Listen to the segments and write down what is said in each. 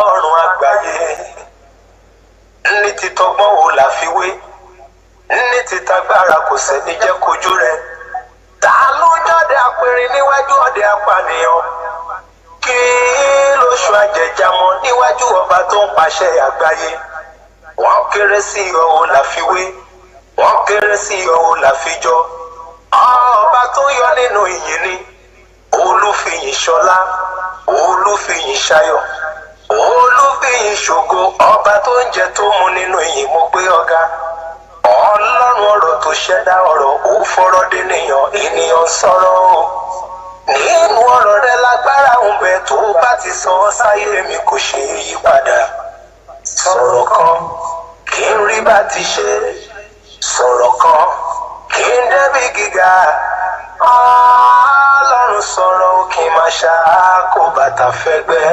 ọ̀run àgbáyé ní títọ́gbọ́n wo la fi wé ní títagbára kò sẹ́ni jẹ́ kojú rẹ̀ ta ló jáde apẹ̀rẹ̀ níwájú ọdẹ apànìyàn kí lóṣù àjẹjàmọ́ níwájú ọba tó ń pàṣẹ àgbáyé wọ́n kéré sí ọ̀hún la fi wé wọ́n kéré sí ọ̀hún la fi jọ ọba tó yọ nínú ìyìn ni olúfiyìn ṣọlá olúfiyìn ṣayọ̀ olúfiyìn ṣògo ọba tó ń jẹ tó mu nínú ìyìn mo gbé ọ̀gá ọlọ́run ọ̀rọ̀ tó ṣẹ̀dá ọ̀rọ̀ ó fọ̀rọ̀ dènìyàn ènìyàn sọ̀rọ̀ o nínú ọ̀rọ̀ rẹ lágbára ń bẹ tó bá ti sọ ọ́ sáyé mi kò ṣe é yí padà sọ̀rọ̀ kan kí n rí bá ti ṣe sọ̀rọ̀ kan kí n débi gíga ọlọ́run sọ̀rọ̀ ó kí n máa ṣàkó bàtà fẹ́gbẹ́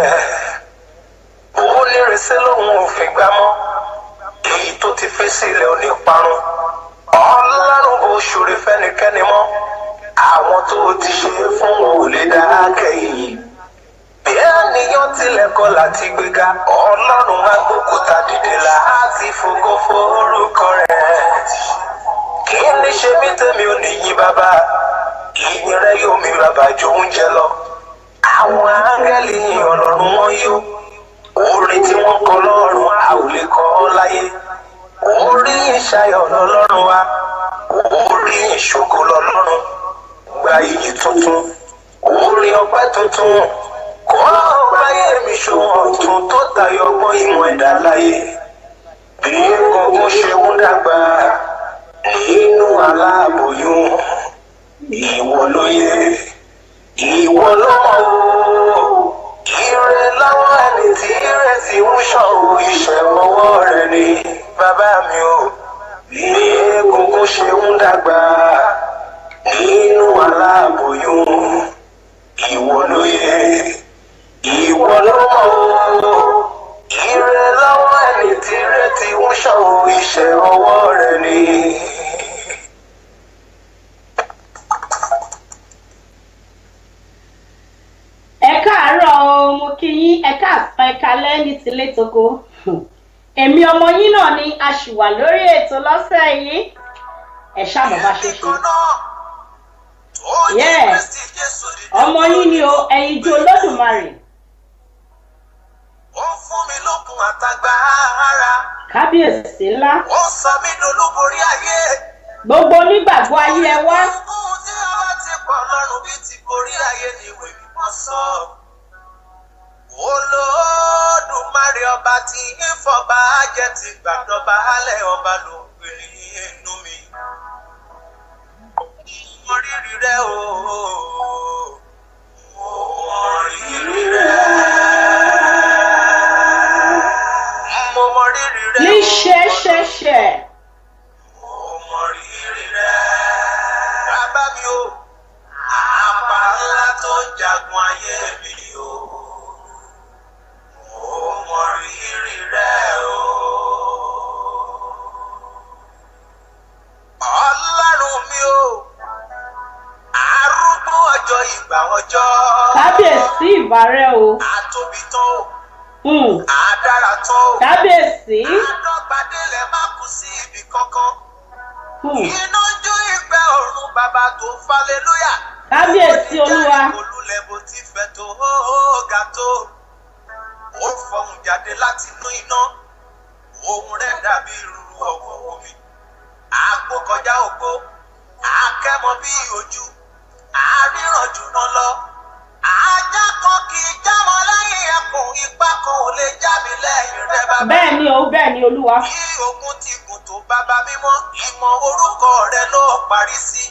ó nírèsí lòun ò fi gbá mọ́ èyí tó ti fi sílẹ̀ ò ní parun ọlọ́run bó ṣòro fẹ́nikẹ́ni mọ́ àwọn tó ti ṣe fún wọn ò lè dá kẹ́yìn bí ènìyàn tilẹ̀ kọ̀ láti gbéga ọlọ́run á gbókúta dìde láti fògo forúkọ rẹ̀ kí ní ṣe mí tèmi ò ní yìn bàbá ìyìn rẹ yóò mi bàbá jó oúnjẹ lọ àwọn áńgẹ́lì yìn ọlọ́run wọn yó orin tí wọ́n kọ lọ́run a ò lè kọ ọ́ láyé orin ìṣayọ̀ lọ́lọ́run wa orin ìṣògo lọ́lọ́run gba iyì tuntun orin ọpẹ́ tuntun kọ́ báyé mi ṣòwò ọ̀tún tó tayọ ọgbọ́n ìmọ̀ ẹ̀dá láyé bí gbogbo ṣe ń dàgbà nínú aláboyún ìwọ ló yẹ ìwọ ló mọ̀ o ire lọ́wọ́ ẹni tí ire ti ń ṣàn o iṣẹ́ ọwọ́ rẹ ni bàbá mi o bí egungun ṣe ń dàgbà nínú aláboyún ìwọ ló yẹ ìwọ ló mọ̀ o ire lọ́wọ́ ẹni tí ire ti ń ṣàn o iṣẹ́ ọwọ́ rẹ ni. ẹ káàárọ̀ o mo kí yín ẹ káàsán ẹ kálẹ́ ní tilé toko èmi ọmọ yín náà ni a ṣì wà lórí ètò lọ́sẹ̀ yìí ẹ ṣàmọ̀ bá ṣe ṣe ọmọ yín ni o ẹ̀yin ju olódùmarè ó fún mi lókun àtàgbára kábíyèsí ńlá ó sọ mí dolúborí ayé gbogbo onígbàgbọ́ ayé ẹ wá ohun tí ọba ti pọ̀ lọ́rùn bí ti borí ayé ni ìwé mímọ́ sọ olódùmarè ọba tí ìfọba jẹ́ ti gbàdọ̀bà alẹ́ ọba ló ń pè nínú mi mo rírì rẹ o mo rírì rẹ mo mọ rírì rẹ ní ṣẹṣẹṣẹ mo mọ rírì rẹ bàbá mi o àpá ńlá tó ń jagun ayé mi o mo mọ rírì rẹ o ọlọ́run mi o arúgbó ọjọ́ ìgbà ọjọ́ kábíyèsí ìbárẹ́ o àtóbi tán o àdára tán o kábíyèsí àdọ́gbadélẹ̀ má kù sí ibì kankan iná jó ìgbẹ́ ọ̀run bàbá tó falelúyà kábíyèsí olúwa olúlẹ̀ bó ti fẹ́ tó ga tó ó fọhùn jáde láti inú iná ohùn rẹ̀ dàbí ìrù ọ̀wọ̀ omi àgbo kọjá ògbó akẹ́mọ bí ojú àríran jùlọ lọ ajá kan kì í jámọ́ lẹ́yìn ẹkùn ipa kan ò lè já mi lẹ́yìn rẹ bàbá. bẹ́ẹ̀ ni o bẹ́ẹ̀ ni olúwa. bí ogun ti gùn tó bàbá mímọ́ ìmọ̀ orúkọ rẹ ló parí sí.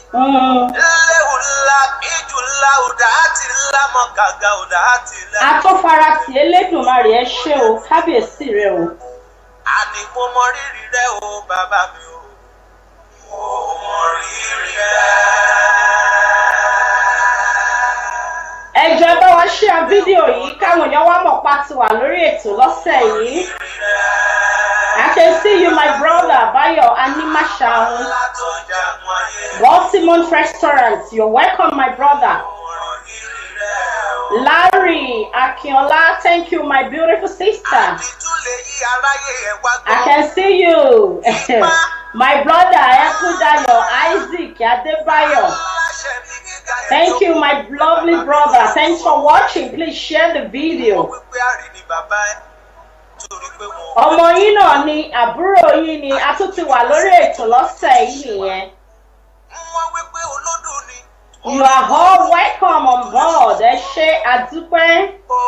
léwu ńlá ìjù ńlá ọ̀dà àti ńlá mọ̀ gàgà ọ̀dà àti ńlá. atọ́farasí elédùnmarè ẹ ṣé o kábíyèsí rẹ o. àní mo mọ rírì rẹ o bàbá mi o mo mọ rírì rẹ. ẹ jọ̀ọ́ bá wa share fídíò yìí káwọn èèyàn wá mọ̀ pa ti wà lórí ètò lọ́sẹ̀ yìí. I can see you, my brother, Bayo Animashaun, Baltimore Restaurant. You're welcome, my brother. Larry Aki. Akinola. Thank you, my beautiful sister. àdìtúlẹ̀ yí aráyé ẹ̀ wá I gbọ́. can see you. My brother, Ekudayo Isaac Adebayo. aláṣẹ ní gíga ẹ̀ Thank you, my lovely brother. Thanks for watching. Please share the video. wípé àrí ni bàbá ẹ̀ torí pé wọn. Ọmọ yín náà ni àbúrò yín ni a tún ti wà lórí ètò lọ́sẹ̀ yìí nìyẹn. wọ́n wípé olódò ni. You are all welcome on board. Ẹ ṣé àdúpẹ́. ó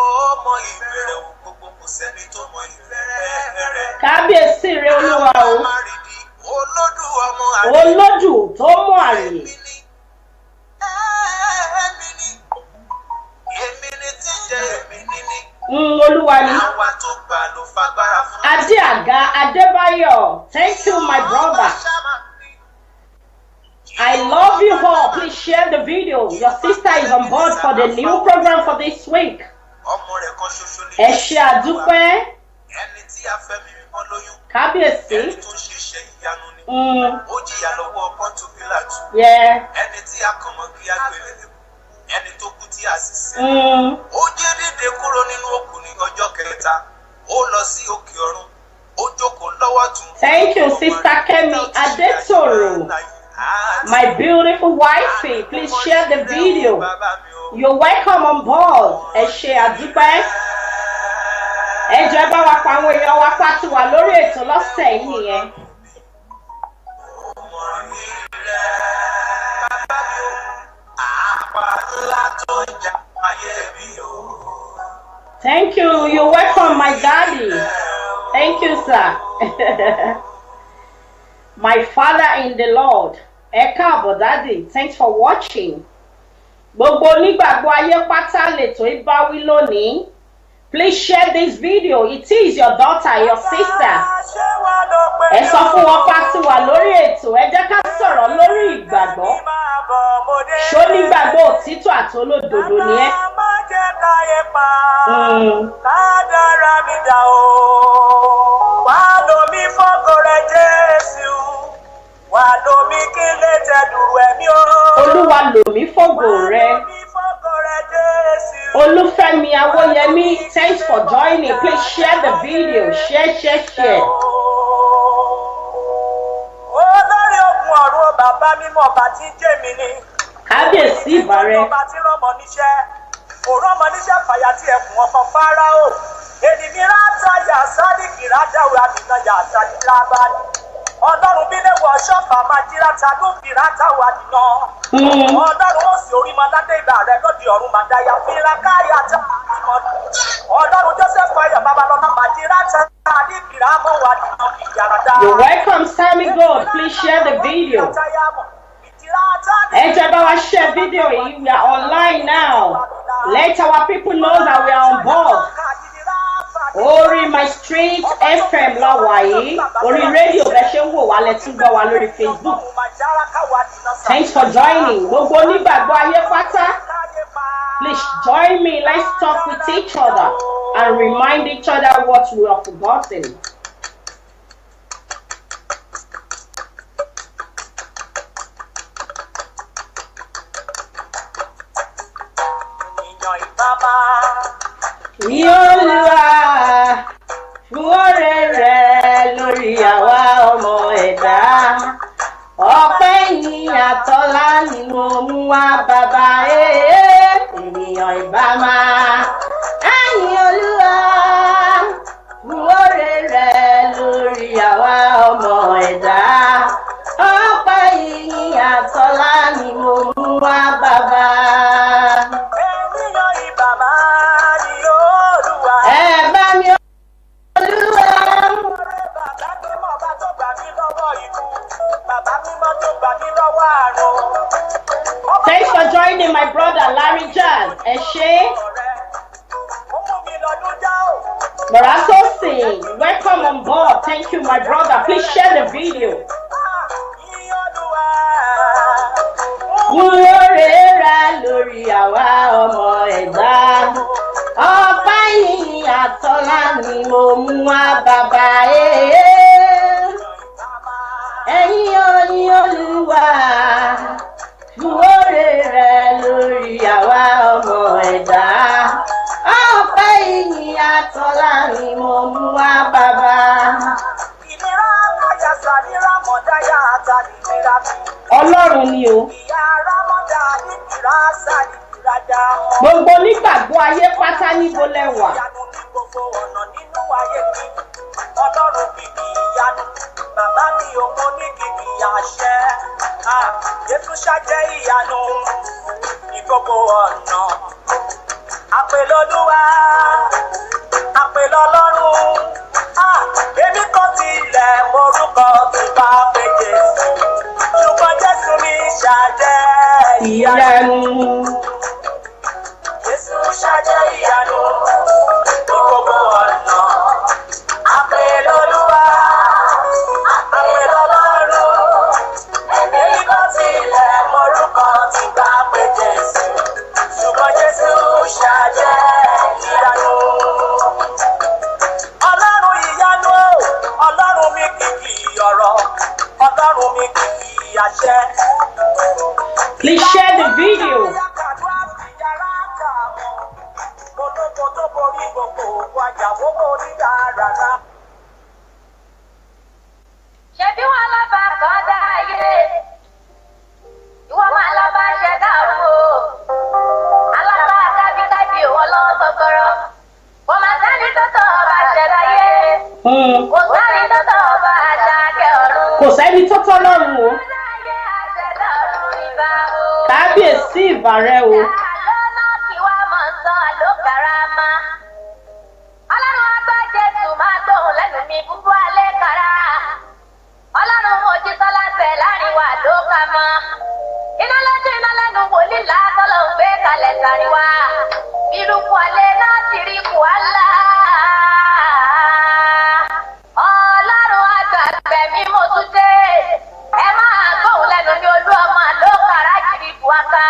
mọ ìbẹ̀rẹ̀ òun gbogbo kò sẹ́ni tó mọ ìbẹ̀rẹ̀ rẹ̀. Kábíyèsí rẹ olúwa o. olódù ọmọ àrè. Olódù tó mú àrè. èmi ni tí ń jẹ èmi níní. Olúwa ni. àwa tó gbà ló fagbára fún. Adé Àga Adébáyọ̀. Thank you, my brother. I love you all. Please share the video. Your sister is on board for the new program for this week. ọmọ rẹ̀ kan ṣoṣo ni. Ẹ ṣé àdúpẹ́. ẹni tí a fẹ́ mi mímọ́ lóyún. Kábíyèsí. ẹni tó ń ṣiṣẹ́ ìyanu ni. ó jìyà lọ́wọ́ Pọ́ńtù Pílátù. Yeah. ẹni tí a kàn mọ́ kí á gbélé lé. ẹni tó kú tí a sì sẹ́. ó jí dìde kúrò nínú òkú ní ọjọ́ kẹta. ó lọ sí òkè ọ̀run. ó jókòó lọ́wọ́ tún. Thank you, Sister Kemi Adetoro. My beautiful wifey, please share the video. You're welcome on board. Ẹ ṣé àdúpẹ́. Ẹ jọ̀ọ́ ẹ bá wa pa àwọn èèyàn wa pa ti wà lórí ètò lọ́sẹ̀ yìí nìyẹn. Thank you. You're welcome, my daddy. Thank you, sir. My father in the Lord. Ẹ káàbọ̀ daddy. Thanks for watching. Gbogbo onígbàgbọ́ ayé pátá lètò ìbáwí lónìí. Please share this video. It is your daughter, your sister. Ẹ sọ fún wọn pa ti wà lórí ètò. Ẹ jẹ́ ká sọ̀rọ̀ lórí ìgbàgbọ́. Ṣó nígbàgbọ́ òtítọ́ àti olódodo ni ẹ́? Kádàrá mi dà o, wà lómi fọ́kọ rẹ̀ Jésù, wà lómi kí lè tẹ̀dùrú ẹ̀mí o. Olúwa lòmí fògo rẹ. Olúfẹ́mi Awóyẹmí, thanks for joining. Please share the video. Share. Olórí ogun ọ̀run bàbá mímọ́ ọba tí ń jẹ́ mi ni. Kábíyèsí ìbàrẹ̀. Ọba tí rọ́mọ níṣẹ́, òrọ́ ọmọ níṣẹ́ fàyà tí ẹkùn ọkọ̀ Fáráò. Èdè mi rátáyà sádìkì rádáwò àbìtàjà àtàdé lábàdì. Ọlọ́run bí léwu ọ̀ṣọ́fà máa jíra ta ló fi rátáwò àdìnà. Ọlọ́run ó sì orí máa dádé ìgbà rẹ̀ lóde ọ̀run máa dáyà fínra káyà tá àdìmọ́. Ọlọ́run Joseph Ayọ̀ Babalọ́lá máa jíra ta àdìkì rámọ́ wà dìnà ìyàrá. You're welcome, Sammy God. Please share the video. Ẹ jẹ́ bá wa share video yìí. We are online now. Let our people know that we are on board. Orí My Street FM lọ́wọ́ yìí. Orí rédíò bẹ́ẹ̀ ṣe ń wò wá lẹ́tún gbọ́ wa lórí Facebook. Thanks for joining. Gbogbo onígbàgbọ́ ayé pátá. Please join me. Let's talk with each other and remind each other what we have forgotten. Olúwa fún oore rẹ̀ lórí àwa ọmọ ẹ̀dá. Ọpẹ́ yìí àtọ́lá ni mo mú wá bàbá ènìyàn ìbá máa. Ẹ̀yin Olúwa fún oore rẹ̀ lórí àwa ọmọ ẹ̀dá. Ọpẹ́ yìí àtọ́lá ni mo mú wá bàbá. Thanks for joining my brother Larry Jazz. Ẹ ṣé. Morasosi, welcome on board. Thank you, my brother. Please share the video. Oore rẹ̀ lórí àwa ọmọ ẹ̀dá. Ọpẹ́ yìí àtọ́lá ni mo mú wá bàbá ẹ̀yin Olúwa. Oore rẹ̀ lórí àwa ọmọ ẹ̀dá. Ọpẹ́ ìyìn àtọ́lá ni mo mú wá bàbá. Ìnira àtàyà sàníra mọ̀dáyà àtàlìlera mi. Ọlọ́run ni o. Ìyá Rámọ́dá ní kìrá sàlìkìrájà. Gbogbo onígbàgbọ́ ayé pátá níbo lẹ́wà. Ìyanu ní gbogbo ọ̀nà nínú ayé mi. Ọlọ́run kìkì ìyanu. Bàbá mi ò mọ ní kìkì àṣẹ. Jésù ṣàjẹ́ ìyanu ní gbogbo ọ̀nà. Àpèlọ́lúwa, àpèlọ́lọ́run. Èmi kò tilẹ̀ morúkọ tí bá pé Jésù. Ṣùgbọ́n Jésù mi ṣàjẹ́ ìyanu. Jésù ṣàjẹ́ ìyanu ní gbogbo ọ̀nà. Àpèlọ́lúwa, àpèlọ́lọ́run. Èmi kò tilẹ̀ morúkọ tí bá pé Jésù. Ṣùgbọ́n Jésù ṣàjẹ́ ìyanu. Ọlọ́run ìyanu, Ọlọ́run mi kìkì ọ̀rọ̀, Ọlọ́run mi kìkì àṣẹ. Please share the video. Olóko tó borí gbogbo òkú àjàwó borí dáradára. Ṣebí wọn lọ́ba kan dá ayé, ìwọ máa lọ́ba ṣẹ̀dá ọ̀run o. Alábá kábíkábí òun lọ́wọ́ gbọgbọrọ. Kò máa sẹ́ni tó tọ̀ ọba ṣẹ̀dá ayé. Kò sẹ́ni tó tọ̀ ọba àṣàkẹ́ ọ̀run. Kò sẹ́ni tó tọ́ lọ́run o. Láyé àṣẹ̀dá ọ̀run ìbá o. Kábíyèsí ìbà rẹ o. Àlọ́nà kí wá mọ̀ ń sọ àlókàràmá. Ọlọ́run àgbà Jésù máa gbóhùn lẹ́nu mi búbú alẹ́ kàrá. Ọlọ́run mojí sọ́lá tẹ̀ láàrin wa ló ká mọ́. Iná lójú iná lẹ́nu wòlíì látọ́lọ́ ń gbé kalẹ̀ sáré wa. Irúkú alẹ́ náà ti rí kù álá. Ọlọ́run àgbàgbẹ́ mi mo tún dé. Ẹ máa gbóhùn lẹ́nu mi olú ọmọ ló kàrá kiri kù wáká.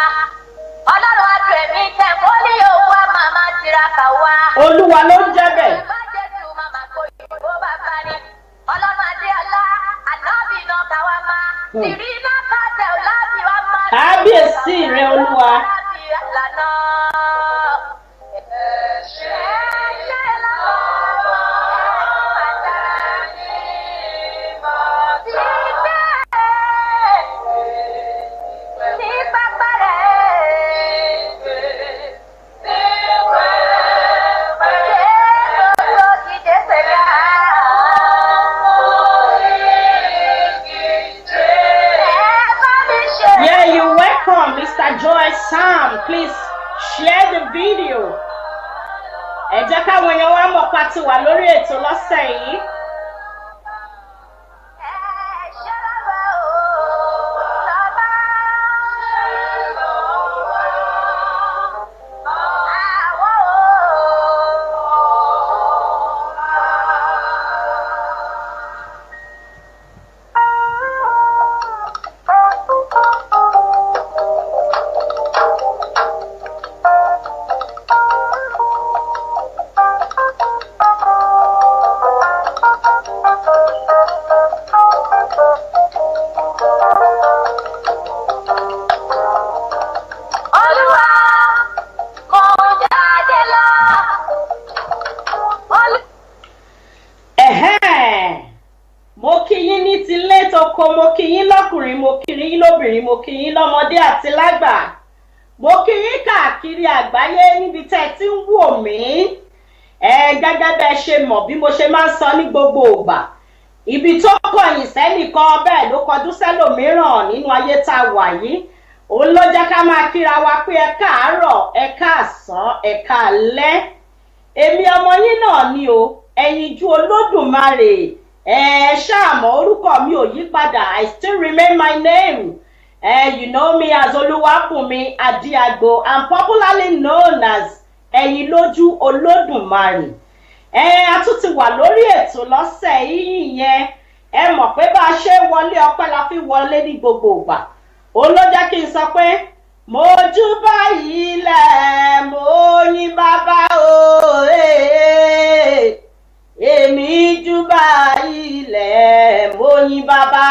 Ọlọ́run àgbẹ̀ mi tẹ̀ mọ́lí òkú àmà máa tiraka wá. Olúwa ló ń jẹ́ bẹ́ẹ̀. Bá Jésù màmá kò yìnbó bàbá ni. Ọlọ́run Adéọlá, ànábì náà ká wá máa. Tìrí náà ká tẹ̀ ọ́ lábì wá máa. Kábíyèsí rẹ Olúwa. Lábì lànà. Ẹ̀ṣẹ̀ lọ́wọ́ àtàní mọ̀ sí bẹ́ẹ̀. Ní pápá rẹ̀. Yeah, you're welcome, Mr. Joy Sam. Please share the video. Ẹ jẹ́ káwọn èèyàn wá mọ̀ pa ti wà lórí ètò lọ́sẹ̀ yìí. Mo kí yín lọ́kùnrin, mo kí yín lóbìnrin, mo kí yín lọ́mọdé àti lágbà. Mo kí yín káàkiri àgbáyé níbi tẹ́ ẹ ti ń wò mí. Gẹ́gẹ́ bẹ́ẹ̀ ṣe mọ̀ bí mo ṣe máa ń sọ ní gbogbo ìgbà. Ibi tó kọ̀yìn sẹ́nìkan bẹ́ẹ̀ ló kọjú sẹ́lòmíràn nínú ayé tá a wà yìí. Òun ló jẹ́ ká máa kíra wa pé ẹ káàárọ̀, ẹ káàsán, ẹ káalẹ́. Èmi ọmọ yín náà ni o, ẹyinjú Olódùmarè. Ṣáàmọ̀ orúkọ mi ò yí padà. I still remain my name. You know me as Olúwabùnmi Adíagbo. I'm popularly known as Ẹyinlójú Olódùmarè. A tún ti wà lórí ètò lọ́sẹ̀ yìí yẹn. Ẹ mọ̀ pé bá a ṣe wọlé ọpẹ́ la fi wọlé ní gbogbo ìgbà. Òun ló jẹ́ kí n sọ pé mojúbà ilẹ̀ mo yìn bàbá o. Èmi júbà ilẹ̀ mo yìn bàbá.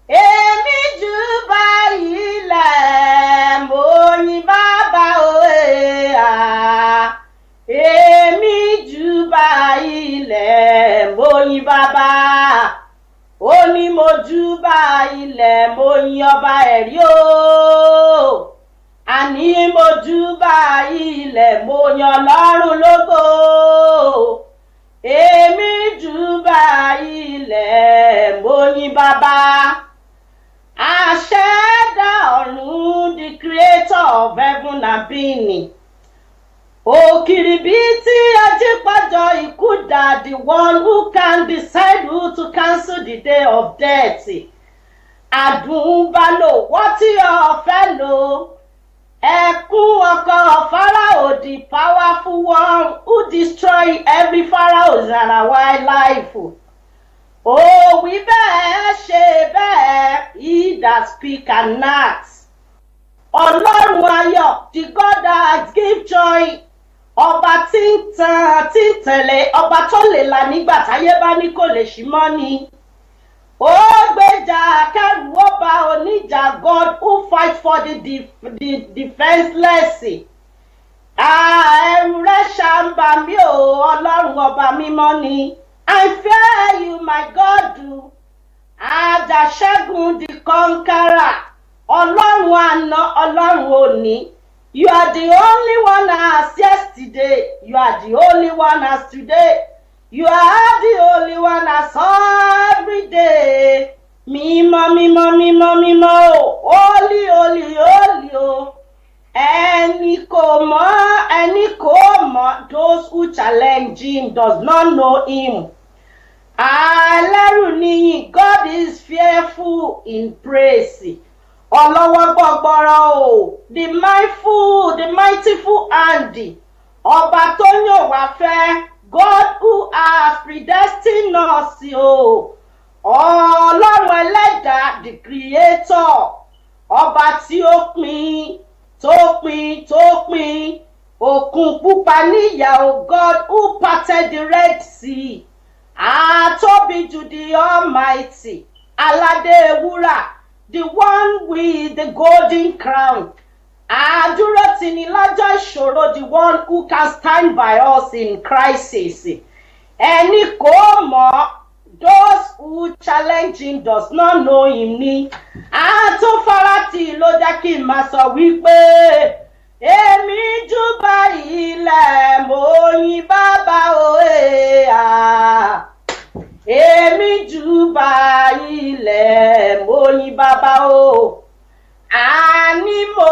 Èmi júbà ilẹ̀ mo yìn bàbá o. yin bàbá ó ní mo júbà ilẹ̀ mo yin ọba ẹ̀rí o àní mo júbà ilẹ̀ mo yan Ọlọ́run lógo èmi júbà ilẹ̀ mo yin bàbá àṣẹ̀dá ọ̀run the creator of heaven and being òkìrìbìtì ajípàjọ ìkúdà the one who can decide who to cancel the day of death àdùnbálò wọ́n tí ọ̀fẹ́ lò ẹkún ọkọ̀ Pharaoh the powerful one who destroy every Pharaoh's and our wildlife wí bẹ́ẹ̀ ṣe bẹ́ẹ̀ he that speak and act Ọlọ́run ayọ̀ the God that give joy ọba tí ń tẹ̀lé ọba tó lè là nígbà táyé bá ní kò lè ṣí mọ́ ni ó gbèjà kẹrù ọba oníjà God who fight for the defenseless ẹ̀rù rẹ̀ ṣàǹbà mí o Ọlọ́run ọba mímọ́ ni I fear you my God àjàṣẹ́gun the conqueror Ọlọ́run àná Ọlọ́run òní. You are the only one as yesterday. You are the only one as today. You are the only one as every day. Mímọ́, mímọ́, mímọ́, mímọ́ o. Holy, holy, holy o. Ẹni kò mọ̀, those who challenge him does not know him. Ẹlẹ́rù níyìn, God is fearful in praise. Ọlọ́wọ́ gbọ̀gbọ̀rọ̀ o the mightyful hand ọba tó yàn wá fẹ́ God who has predestined us o Ọlọ́run ẹlẹ́dàá the creator ọba tí ó pín òkun pupa níyà o God who parted the Red Sea àtóbi jù the Almighty aládé wúrà the one with the golden crown. Àdúró tì ní lọ́jọ́ ìṣòro, the one who can stand by us in crisis. Ẹni kò mọ̀, those who challenge him does not know him ni. Àtúnfarati ló jẹ́ kí n máa sọ wípé èmi júbà ilẹ̀ mo yin bàbá òye èmi júbà ilẹ̀ mo yin bàbá o àní mo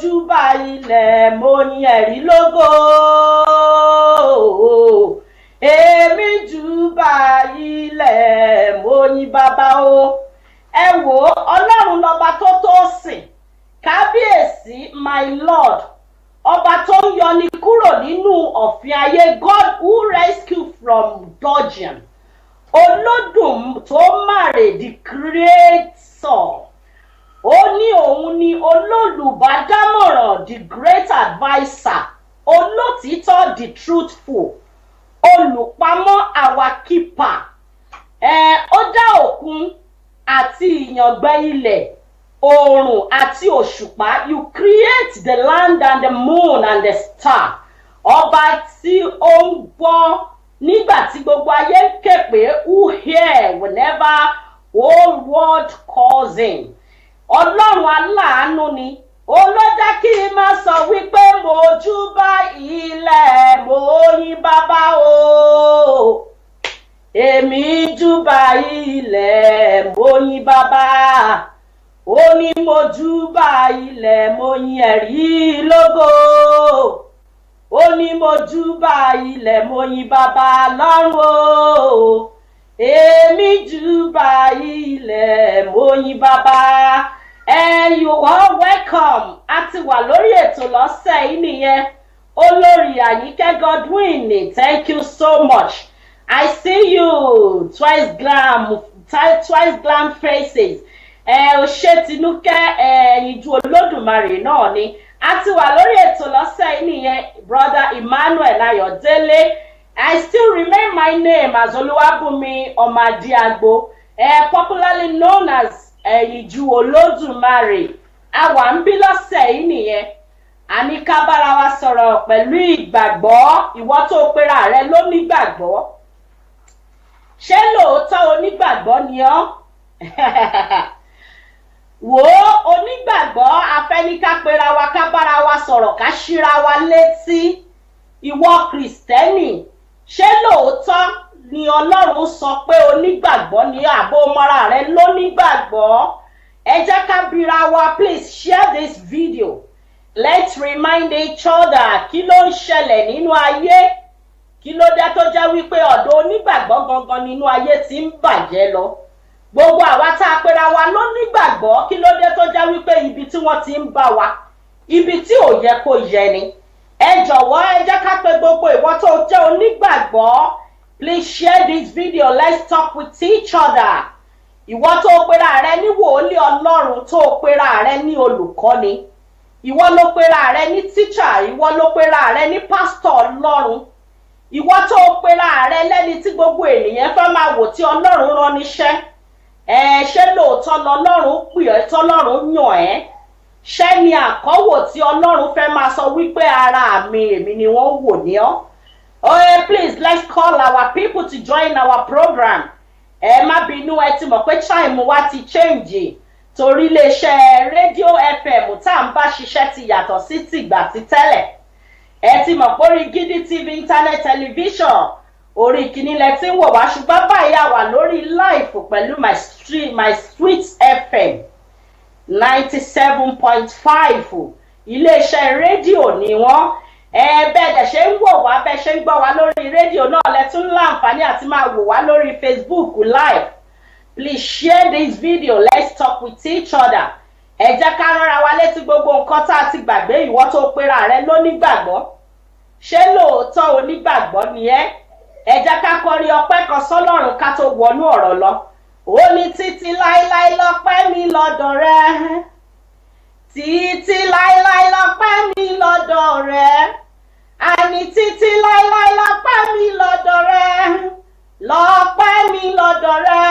júbà ilẹ̀ mo yin ẹ̀rí lógo èmi júbà ilẹ̀ mo yin bàbá o ẹ wò Ọlọ́run lọ́ba tó sìn kábíyèsí my lord ọba tó ń yọni kúrò nínú ọ̀fìn ayé God who rescue from dungeon. Olódùn tó màrè the creator ó ní òun ni olólùbádámọ̀ràn the great adviser olótìítọ́ the truthful olùpamọ́ our keeper ó dá òkun àti ìyàngbẹ ilẹ̀ oòrùn àti òṣùpá you create the land and the moon and the star ọba tí ó ń gbọ́ nígbà tí gbogbo ayé ń ké pé who hear whenever whole world calls him Ọlọ́run aláàánú ni olójà kí n máa sọ wípé mo júbà ilẹ̀ mo yin bàbá o èmi júbà ilẹ̀ mo yin bàbá ó ní mo júbà ilẹ̀ mo yin ẹ̀rí lógo ó ní mo júbà ilẹ̀ mo yin bàbá lọ́run o èmi júbà ilẹ̀ mo yin bàbá you are welcome a ti wà lórí ètò lọ́sẹ̀ yìí nìyẹn olórí Àyìnkẹ́ Godwin thank you so much I see you twice glam faces ṣé Tinúkẹ́ ìjú Olódùmarè náà ni a ti wà lórí ètò lọ́sẹ̀ yìí nìyẹn brother Emmanuel Ayọ̀délé I still remain my name as Olúwabùnmi Ọmọdíàgbò popularly known as ìjú Olódùmarè a wà ń bí lọ́sẹ̀ yìí nìyẹn a ní ká bára wa sọ̀rọ̀ pẹ̀lú ìgbàgbọ́ ìwọ tó pera rẹ ló nígbàgbọ́ ṣé lóòótọ́ onígbàgbọ́ ni ọ́? Wò ó, onígbàgbọ́ afẹ́níká pera wa ká bára wa sọ̀rọ̀ ká ṣíra wa létí. Ìwọ Kristẹni, ṣé lóòótọ́ ni Ọlọ́run sọ pé onígbàgbọ́ ni àbó mọ́ra rẹ lónígbàgbọ́? Ẹ jẹ́ ká bira wa, please share this video. Let's remind each other kí ló ń ṣẹlẹ̀ nínú ayé. Kí ló dé tó jẹ́ wípé ọ̀dọ̀ onígbàgbọ́ gangan nínú ayé ti ń bàjẹ́ lọ. Gbogbo àwa tá a pera wa lónígbàgbọ́, kí ló dé tó jẹ́ wípé ibi tí wọ́n ti ń bá wa, ibi tí ò yẹ kó yẹ ni. Ẹ jọ̀wọ́ ẹ jẹ́ ká pe gbogbo ìwọ tó jẹ́ onígbàgbọ́. Please share this video. Let's talk with each other. Ìwọ tó pera rẹ ní wòlíì Ọlọ́run, tó pera rẹ ní olùkọ́ni. Ìwọ ló pera rẹ ní teacher, ìwọ ló pera rẹ ní pastor Ọlọ́run. Ìwọ tó pera rẹ lẹ́ni tí gbogbo ènìyàn fẹ́ máa wò tí Ọlọ́run rán níṣẹ́. Ṣé lóòótọ́ lọ́lọ́run pè ẹ́ tọ́lọ́run yàn ẹ́? Ṣé ni àkọ́wò tí Ọlọ́run fẹ́ máa sọ wípé ara mi èmi ni wọ́n wò ní ọ́? Please, let's call our people to join our program. Ẹ má bínú, ẹ ti mọ̀ pé chime wa ti change. Torí iléeṣẹ́ rédíò FM tá à ń bá ṣiṣẹ́ ti yàtọ̀ sí tìgbà ti tẹ́lẹ̀. Ẹ ti mọ̀ pé orí Gidi TV internet television orí kìíní lẹ ti ń wò wá, ṣùgbọ́n báyìí a wà lórí live pẹ̀lú my Street FM 97.5 iléeṣẹ́ rédíò ni wọ́n. Bẹ́ẹ̀ dẹ̀ ṣe ń wò wá, bẹ́ẹ̀ ṣe ń gbọ́ wá lórí rédíò náà lẹ tún láǹfààní àti máa wò wá lórí Facebook live. Please share this video. Let's talk with each other. Ẹ jẹ́ ká rárá wa létí gbogbo nǹkan tá a ti gbàgbé. Ìwọ tó pera rẹ lónígbàgbọ́, ṣé lóòótọ́ onígbàgbọ́ ni ẹ́? Ẹ jẹ́ ká kọrin ọpẹ́ kan sọ́lọ́run ká tó wọnú ọ̀rọ̀ lọ. Ó ní títí láíláí lọ́pẹ́ mi lọ́dọ̀ rẹ. Títí láíláí lọ́pẹ́ mi lọ́dọ̀ rẹ. Àní títí láíláí lọ́pẹ́ mi lọ́dọ̀ rẹ. Lọ́pẹ́ mi lọ́dọ̀ rẹ.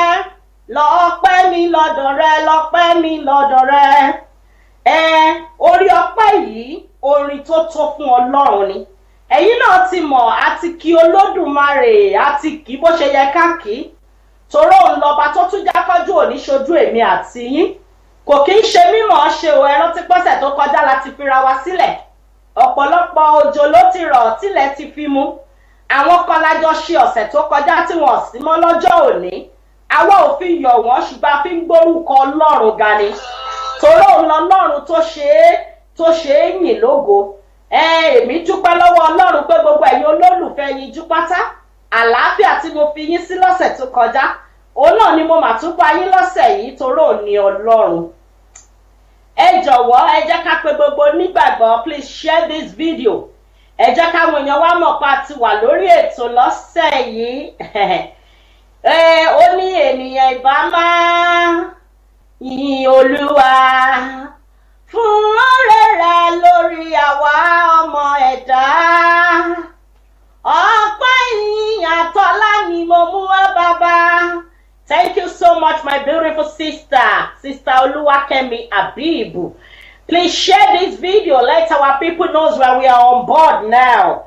Lọ́pẹ́ mi lọ́dọ̀ rẹ. Lọ́pẹ́ mi lọ́dọ̀ rẹ. Orí ọpẹ́ yìí orin tó tó fún Ọlọ́run ni. Ẹ̀yin náà ti mọ̀, àti kí Olódùmarè, àti kí bó ṣe yẹ ká kí. Toró ń lọba tó tún jákọ́jú òní ṣojú èmi àti yín. Kò kí ń ṣe mímọ̀ ṣe o, ẹran tí pọ́sẹ̀ tó kọjá láti fira wa sílẹ̀. Ọ̀pọ̀lọpọ̀ òjò ló ti rọ̀ tílẹ̀ ti fi mú. Àwọn kan lájọ ṣe ọ̀sẹ̀ tó kọjá tí wọ́n sì mọ́ lọ́jọ́ òní. Àwa ò fi yọ̀ wọ́n, ṣùgbọ́n a fi ń gbórúkọ Ọlọ́run ga ni. Toró ń lọ Ọlọ́run tó ṣe é yìn lógo. Èmi dúpẹ́ lọ́wọ́ Ọlọ́run pé gbogbo ẹ̀yin olólùfẹ́ yín jú pátá. Àlàáfíà tí mo fi yín sí lọ́sẹ̀ tó kọjá, òun náà ni mo mà tún bá yín lọ́sẹ̀ yìí toró ní Ọlọ́run. Ẹ jọ̀wọ́ ẹ jẹ́ ká pe gbogbo onígbàgbọ́. Please share this video. Ẹ jẹ́ káwọn èèyàn wá mọ̀ pa ti wà lórí ètò lọ́sẹ̀ yìí. Ó ní ènìyàn ìbá máa yin Olúwa fún oore rẹ̀ lórí àwa ọmọ ẹ̀dá. Ọpẹ́ ìyìn àtọlá ni mo mú wá bàbá. Thank you so much, my beautiful Sister Oluwakemi Abibu. Please share this video. Let our people know where we are on board now.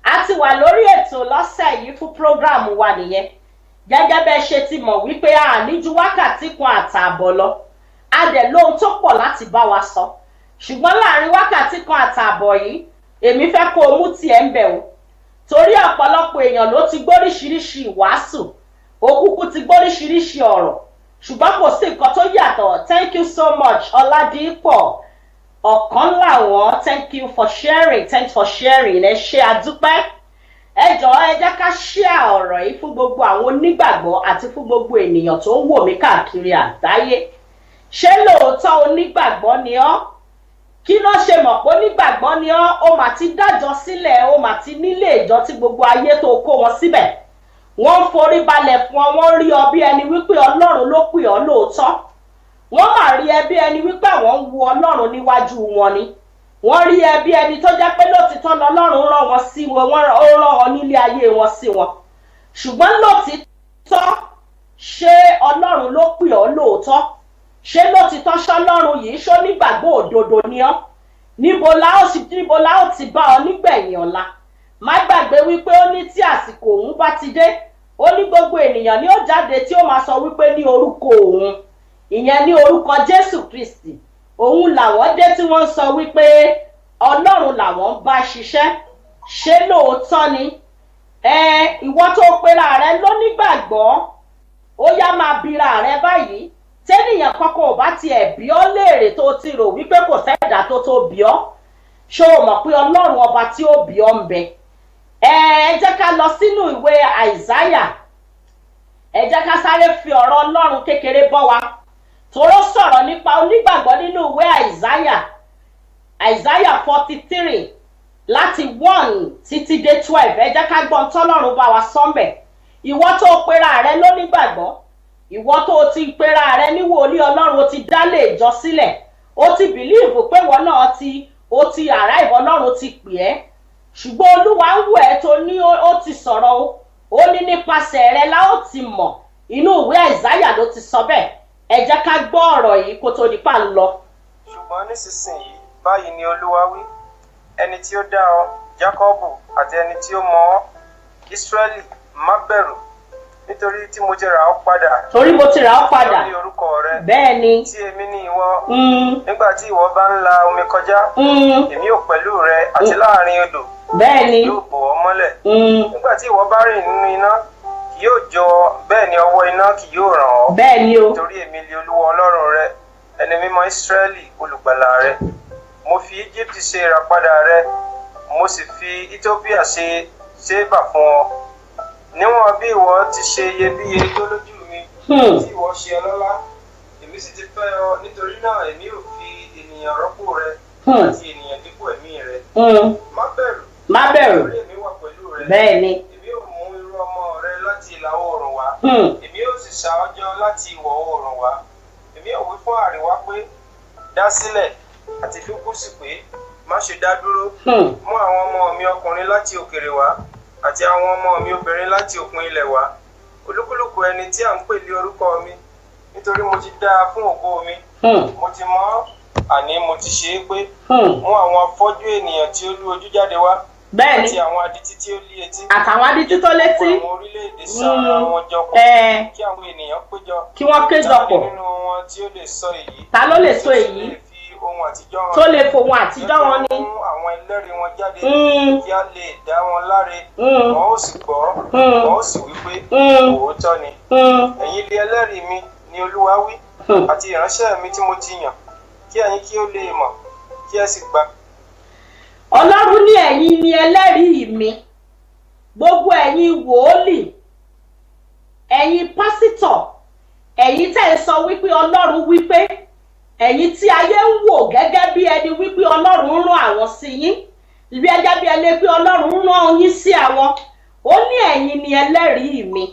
A ti wà lórí ètò lọ́sẹ̀ yìí fún program wa nìyẹn. Gẹ́gẹ́ bẹ́ẹ̀ ṣe ti mọ̀ wípé a ní ju wákàtí kan àtààbọ̀ lọ. A dẹ̀ lóhun tó pọ̀ láti bá wa sọ. Ṣùgbọ́n láàrin wákàtí kan àtààbọ̀ yìí, èmi fẹ́ kó o mú tiẹ̀ ń bẹ̀ o. Torí ọ̀pọ̀lọpọ̀ èèyàn ló ti gbóríṣiríṣi ìwàásù. Òkúkú ti gbóríṣiríṣi ọ̀rọ̀. Ṣùgbọ́n kò sí nǹkan tó yàtọ̀. Thank you so much, Ọládìpọ̀. Ọ̀kan làwọn, thank you for sharing. Thanks for sharing. Ẹ ṣé àdúpẹ́. Ẹ jọ̀ọ́ ẹ jẹ́ ká share ọ̀rọ̀ yìí fún gbogbo àwọn onígbàgbọ́ àti fún gbogbo ènìyàn tó ń wò mí káàkiri àgbáyé. Ṣé lóòótọ́ onígbàgbọ́ ni ọ́? Kí ló ṣe mọ̀ pé onígbàgbọ́ ni ọ́? Ó mà ti dájọ́ sílẹ̀, ó mà ti nílé ìjọ tí gbogbo ayé tó kó wọn síbẹ̀. Wọ́n ń forí balẹ̀ fún ọ, wọ́n rí ọ bí ẹni wípé Ọlọ́run ló pè ọ́ lóòótọ́. Wọ́n mà rí ẹ bí ẹni wípé àwọn ń wo Ọlọ́run níwájú wọn ni. Wọ́n rí ẹ bí ẹni tó jẹ́ pé lótìtọ́ lọ́lọ́run rán wọn sí wọn, ó rán wọn nílé ayé wọn sí wọn. Ṣùgbọ́n lótìtọ́ ṣé Ọlọ́run ló pè ọ́ lóòótọ́? Ṣé lótìtọ́ ṣọ́lọ́run yìí ṣó nígbàgbọ́ òdodo ni ọ́? Níbo la ó ti bá ọ nígbẹ̀yìn ọ̀la? Má gbàgbé wípé ó ní tí àsìkò òun bá ti dé, ó ní gbogbo ènìyàn ni ó jáde tí ó máa sọ wípé ní orúkọ òun, ìyẹn ní orúkọ Jésù Kristi, òun làwọn dé tí wọ́n sọ wípé Ọlọ́run làwọn ń bá ṣiṣẹ́. Ṣé lóòótọ́ ni? Ìwọ tó pera rẹ lónígbàgbọ́, ó yá máa bira rẹ báyìí. Tẹ́nìyàn kankan ò bá tiẹ̀ bí ọ́ léèrè tó ti rò wípé kò sẹ́dá tó bí ọ́, ṣé o mọ̀ pé Ọlọ́run ọba tí ó bí ọ́ ń bẹ? Ẹ jẹ́ ká lọ sínú ìwé Àìsáyà. Ẹ jẹ́ ká sáré fi ọ̀rọ̀ Ọlọ́run kékeré bọ́ wa, tóró sọ̀rọ̀ nípa onígbàgbọ́ nínú ìwé Àìsáyà 43 láti 1 títí dé 12. Ẹ jẹ́ ká gbọ́n tọ́lọ́run bá wa sọ́mbẹ̀. Ìwọ tó pera rẹ lónígbàgbọ́, ìwọ tó ti pera rẹ ní wòlíì Ọlọ́run, ó ti dálé ìjọ sílẹ̀, ó ti bìlíìfù pé ìwọ náà ó ti arrive, Ọlọ́run ti pè ẹ́, ṣùgbọ́n Olúwa ń wò ẹ́ tó ní ó ti sọ̀rọ̀ ó ní nípasẹ̀ rẹ la ó ti mọ̀. Inú ìwé Àìsáyà ló ti sọ bẹ́ẹ̀. Ẹ jẹ́ ká gbọ́ ọ̀rọ̀ yìí kó tó di pa ń lọ. Ṣùgbọ́n nísinsìnyí báyìí ni Olúwa wí, ẹni tí ó dá ọ Jákọ́bù àti ẹni tí ó mọ ọ́ Ísírẹ́lì, má bẹ̀rù, nítorí tí mo ti rà ọ́ padà. Torí mo ti rà ọ́ padà. Lórí orúkọ rẹ. Bẹ́ẹ̀ ni. Tí èmi ní ìwọ. Nígbà tí ìwọ bá ń la omi kọjá, èmi ò pẹ̀lú rẹ, àti láàrin odò. Bẹ́ẹ̀ ni. Yóò bò ọ́ mọ́lẹ̀. Nígbà tí ìwọ bá rìn nínú iná, kì yóò jó ọ, bẹ́ẹ̀ ni ọwọ́ iná kì yóò ràn ọ́. Bẹ́ẹ̀ ni o. Nítorí èmi ni Olúwa Ọlọ́run rẹ, ẹni mímọ́ Ísírẹ́lì, olùgbàlà rẹ. Mo fi Íjíbítì ṣe ìràpadà rẹ, mo sì fi Étópíà ṣe Ṣébà fún ọ. Níwọ̀n bí ìwọ ti ṣe iyebíye tó lójú mi, tí ìwọ ṣe ọlọ́lá, èmi sì ti fẹ́ ọ, nítorí náà èmi ò fi ènìyàn rọ́pò rẹ àti ènìyàn dípò ẹ̀mí rẹ. Má bẹ̀rù. Má bẹ̀rù. Nítorí èmi wà pẹ̀lú rẹ. Bẹ́ẹ̀ ni. Èmi ò mú irú ọmọ rẹ láti ìlà oòrùn wá. Èmi ò sì ṣà ọ́ jọ láti ìwọ̀ oòrùn wá. Èmi ò wí fún àríwá pé dá sílẹ̀, àti fún gúúsù pé má ṣe dá dúró. Mú àwọn ọmọ mi ọkùnrin láti òkèèrè wá, àti àwọn ọmọ mi obìnrin láti òpin ilẹ̀ wá, olúkúlùkù ẹni tí à ń pè lé orúkọ mi, nítorí mo ti dá a fún ògo mi. Mo ti mọ̀, àní mo ti ṣe é pé mú àwọn afọ́jú ènìyàn tí ó lú ojú jáde wá, bẹ́ẹ̀ni, àti àwọn adití tí ó lé etí, àtàwọn adití tó létí, àwọn orílẹ̀-èdè sára wọn jọ pọ̀, kí àwọn ènìyàn péjọ, kí wọ́n péjọ pọ̀. nínú wọn tí ó lè sọ èyí, ta ló lè sọ èyí, tó lè fohùn àtijọ́ wọn ni. Àwọn ẹlẹ́rìí wọn jáde kí a lè dá wọn láre, wọn ó sì gbọ́, wọn ó sì wí pé òótọ́ ni. Ẹ̀yin lé ẹlẹ́rìí mi ni Olúwa wí, àti ìránṣẹ́ mi tí mo ti yàn, kí ẹ̀yin kí ó lè mọ̀, kí ẹ sì gbà. Ọlọ́run ní ẹ̀yin ni ẹlẹ́rìí mi, gbogbo ẹ̀yin wòólì, ẹ̀yin pásítọ̀, ẹ̀yin tẹ́ ẹ sọ wípé Ọlọ́run wípé, ẹ̀yin tí ayé ń wò gẹ́gẹ́ bí ẹni wípé Ọlọ́run rán àwọn sí yín, gẹ́gẹ́ bí ẹni pé Ọlọ́run rán yín sí àwọn, ó ní ẹ̀yin ni ẹlẹ́rìí mi,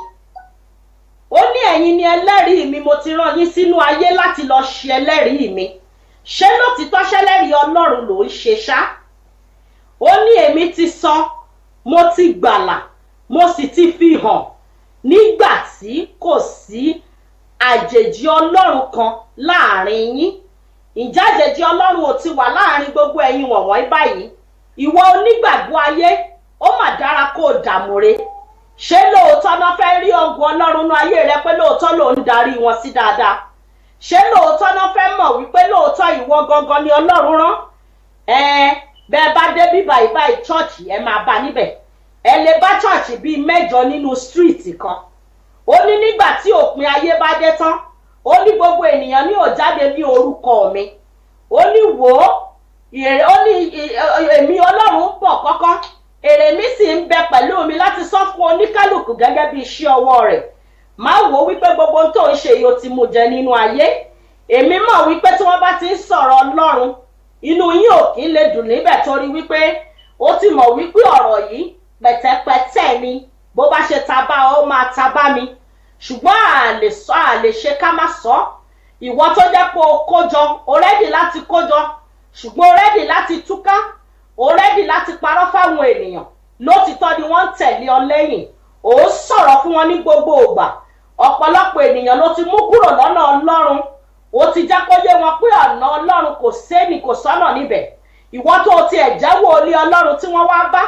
ó ní ẹ̀yin ni ẹlẹ́rìí mi, mo ti rán yín sínú ayé láti lọ ṣe ẹlẹ́rìí mi. Ṣé lótìtọ́ ṣẹlẹ́rìí Ọlọ́run ló ń ṣe ṣá? Ó ní èmi ti sọ, mo ti gbàlà, mo sì ti fi hàn, nígbà tí kò sí àjèjì Ọlọ́run kan láàrin yín. Ǹjẹ́ àjèjì Ọlọ́run ò ti wà láàrin gbogbo ẹ̀yin wọ̀nyí báyìí? Ìwọ onígbàgbọ́ ayé, ó mà dára kó o dàmúre. Ṣé lóòótọ́ náà fẹ́ rí ọgùn Ọlọ́run nú ayé rẹ pé lóòótọ́ ló ń darí wọn sí dáadáa? Ṣé lóòótọ́ náà fẹ́ mọ̀ wípé lóòótọ́ ìwọ gangan ni Ọlọ́run rán? Bẹ́ẹ̀ bá dé bí báyìí chọ́ọ̀chì ẹ máa bá níbẹ̀. Ẹ lè bá chọ́ọ̀chì bíi 8 nínú stíríìtì kan. Ó ní nígbà tí òpin ayé bá dé tán, ó ní gbogbo ènìyàn ní ó jáde ní orúkọ mi. Ó ní wò ó, ó ní èmi Ọlọ́run ń bọ̀ kọ́kọ́, èrè mi sì ń bẹ pẹ̀lú mi láti san fún oníkálùkù gẹ́gẹ́ bí iṣẹ́ ọwọ́ rẹ̀. Má wò wípé gbogbo tó ń ṣe yìí ó ti mú jẹ nínú ayé. Èmi mọ̀ wípé tí wọ́n bá ti ń sọ̀rọ̀ Ọlọ́run, inú yín ò kí ń lè dùn níbẹ̀ torí wípé ó ti mọ̀ wípé ọ̀rọ̀ yìí pẹ̀tẹ́pẹ̀tẹ́ ni, bó bá ṣe tabá ó máa tabá mi. Ṣùgbọ́n a lè ṣe ká má sọ. Ìwọ tó jẹ́ pé o kójọ, o rẹ́dì láti kójọ, ṣùgbọ́n o rẹ́dì láti túká, o rẹ́dì láti parọ́ fáwọn ènìyàn. Lótìtọ́ ni wọ́n ń tẹ̀lé ọ lẹ́yìn, ó sọ̀rọ̀ fún wọn ní gbogbo ìgbà. Ọ̀pọ̀lọpọ̀ ènìyàn ló ti mú kúrò lọ́nà Ọlọ́run, ó ti jẹ́ kó yé wọn pé ọ̀nà Ọlọ́run kò séni kò sọ́nà níbẹ̀. Ìwọ tó ti ẹ̀ jẹ́wọ́ olé Ọlọ́run tí wọ́n wá bá,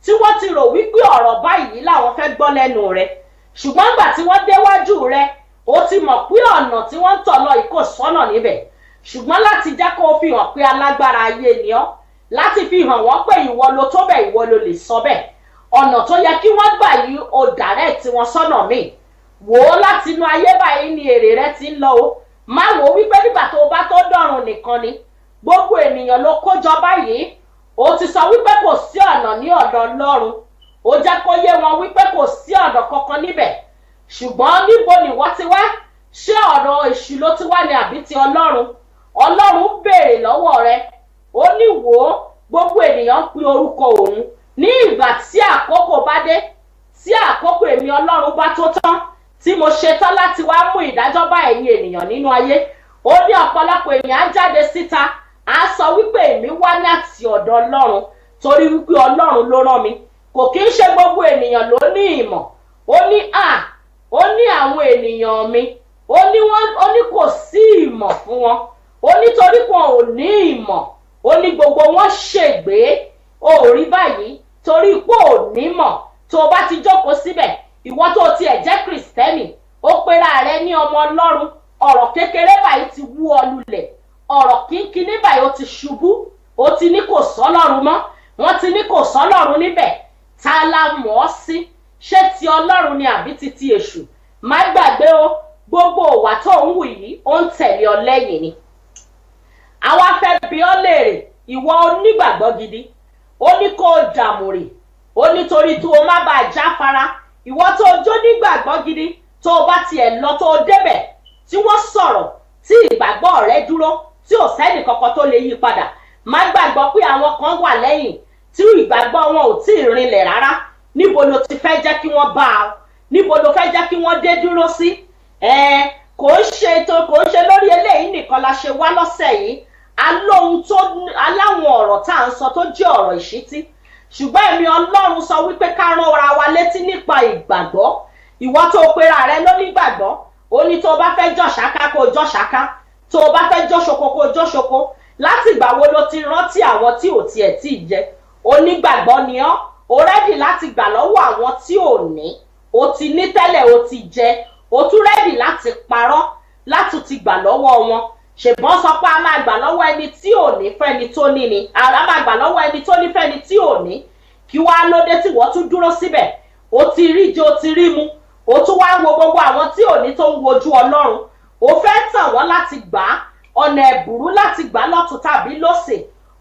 tí wọ́n ti rò wípé ọ̀rọ̀ báyìí làwọn fẹ́ gbọ́ lẹ́nu rẹ̀, ṣùgbọ́n nígbà tí wọ́n déwájú rẹ ó ti mọ̀ pé ọ̀nà tí wọ́n ń tọ̀ lọ yìí kò sọ́nà níbẹ̀ ṣùgbọ́n láti jẹ́ kó fi hàn pé alágbára ayé ni ọ́ láti fi hàn wọ́n pé ìwọ ló tó bẹ̀ ìwọ ló lè sọ bẹ́ẹ̀ ọ̀nà tó yẹ kí wọ́n gbà yí o direct wọn sọ́nà míì wò ó láti inú ayé báyìí ni èrè rẹ ti ń lọ o má wò ó wípé nígbà tó bá tó dọ̀run nìkan ni gbogbo ènìyàn ló kójọ báyìí ó ti sọ wípé kò sí ọ̀nà ní ọ̀dọ̀ Ọlọ́run ó jẹ́ kó yé wọn wípé kò sí ọ̀nà kankan níbẹ̀ ṣùgbọ́n níbo ni wọ́n ti wá ṣé ọ̀rọ̀ èṣù ló ti wá ní àbí ti Ọlọ́run Ọlọ́run béèrè lọ́wọ́ rẹ ó ní wò ó gbogbo ènìyàn ń pe orúkọ òun ní ìgbà tí àkókò bá dé tí àkókò èmi Ọlọ́run bá tó tán tí mo ṣetán láti wá mú ìdájọ́ bá ẹ̀yin ènìyàn nínú ayé ó ní ọ̀pọ̀lọpọ̀ èèyàn á jáde síta á sọ wípé èmi wá láti ọ̀dọ̀ Ọlọ́run torí wípé Ọlọ́run ló rán mi kò kí ń ṣe gbogbo ènìyàn ló ní ìmọ̀ ó ní àwọn ènìyàn mi ó ní kò sí ìmọ̀ fún wọn ó nítorí wọn ò ní ìmọ̀ ó ní gbogbo wọn ṣègbé ó rí báyìí torí pé ò nímọ̀ tó o bá ti jókòó síbẹ̀ ìwọ tó o tiẹ̀ jẹ́ Kristẹni ó pera rẹ ní ọmọ Ọlọ́run ọ̀rọ̀ kékeré báyìí ti wú ọ lulẹ̀ ọ̀rọ̀ kínkínní báyìí ó ti ṣubú ó ti ní kò sọ́lọ́run mọ́ wọ́n ti ní kò sọ́lọ́run níbẹ̀ ta la mọ̀ ọ́ sí ṣé ti Ọlọ́run ni àbí ti èṣù má gbàgbé o gbogbo òwà tó ń wù yìí ó ń tẹ̀lé ọ lẹ́yìn ni àwa fẹ́ bi ọ́ léèrè ìwọ onígbàgbọ́ gidi ó ní kó o dàmùrì ó nítorí tó o má bàa jáfara ìwọ tó o jó nígbàgbọ́ gidi tó o bá tiẹ̀ lọ tó o débẹ̀ tí wọ́n sọ̀rọ̀ tí ìgbàgbọ́ rẹ dúró tí ò sẹ́nì kankan tó lè yí padà má gbàgbọ́ pé àwọn kan wà lẹ́yìn tí ìgbàgbọ́ wọn ò tí ì rinlẹ̀ rárá níbo ló ti fẹ́ jẹ́ kí wọ́n bá a níbo ló fẹ́ jẹ́ kí wọ́n dé dúró sí kò ń ṣe lórí eléyìí nìkan la ṣe wá lọ́sẹ̀ yìí aláwọn ọ̀rọ̀ tá à ń sọ tó jẹ́ ọ̀rọ̀ ìṣítí ṣùgbọ́n èmi Ọlọ́run sọ wípé ká rán ara wa létí nípa ìgbàgbọ́ ìwọ tó pera rẹ lónígbàgbọ́ ó ní tó bá fẹ́ jọ́ ṣáká kó jọ́ ṣáká tó bá fẹ́ jọ́ ṣoko kó jọ́ ṣoko láti ìgbà wo ló ti rántí àwọn tí ò tiẹ̀ tí ì jẹ onígbàgbọ́ ni ọ́ ó rẹ́dì láti gbà lọ́wọ́ àwọn tí ò ní ó ti ní tẹ́lẹ̀ ó ti jẹ ó tún rẹ́dì láti parọ́ láti ti gbà lọ́wọ́ wọn ṣèbọn sọ pé a máa gbà lọ́wọ́ ẹni tí ò ní fẹ́ni tó ní ni a máa gbà lọ́wọ́ ẹni tó ní fẹ́ni tí ò ní kí wàá lóde tí wọ́n tún dúró síbẹ̀ ó ti rí jẹ ó ti rí mu ó tún wá ń wo gbogbo àwọn tí ò ní tó ń wojú Ọlọ́run ó fẹ́ tàn wọ́n láti gbà á ọ̀nà ẹ̀bùrú láti gbà á lọ́tún tàbí lósì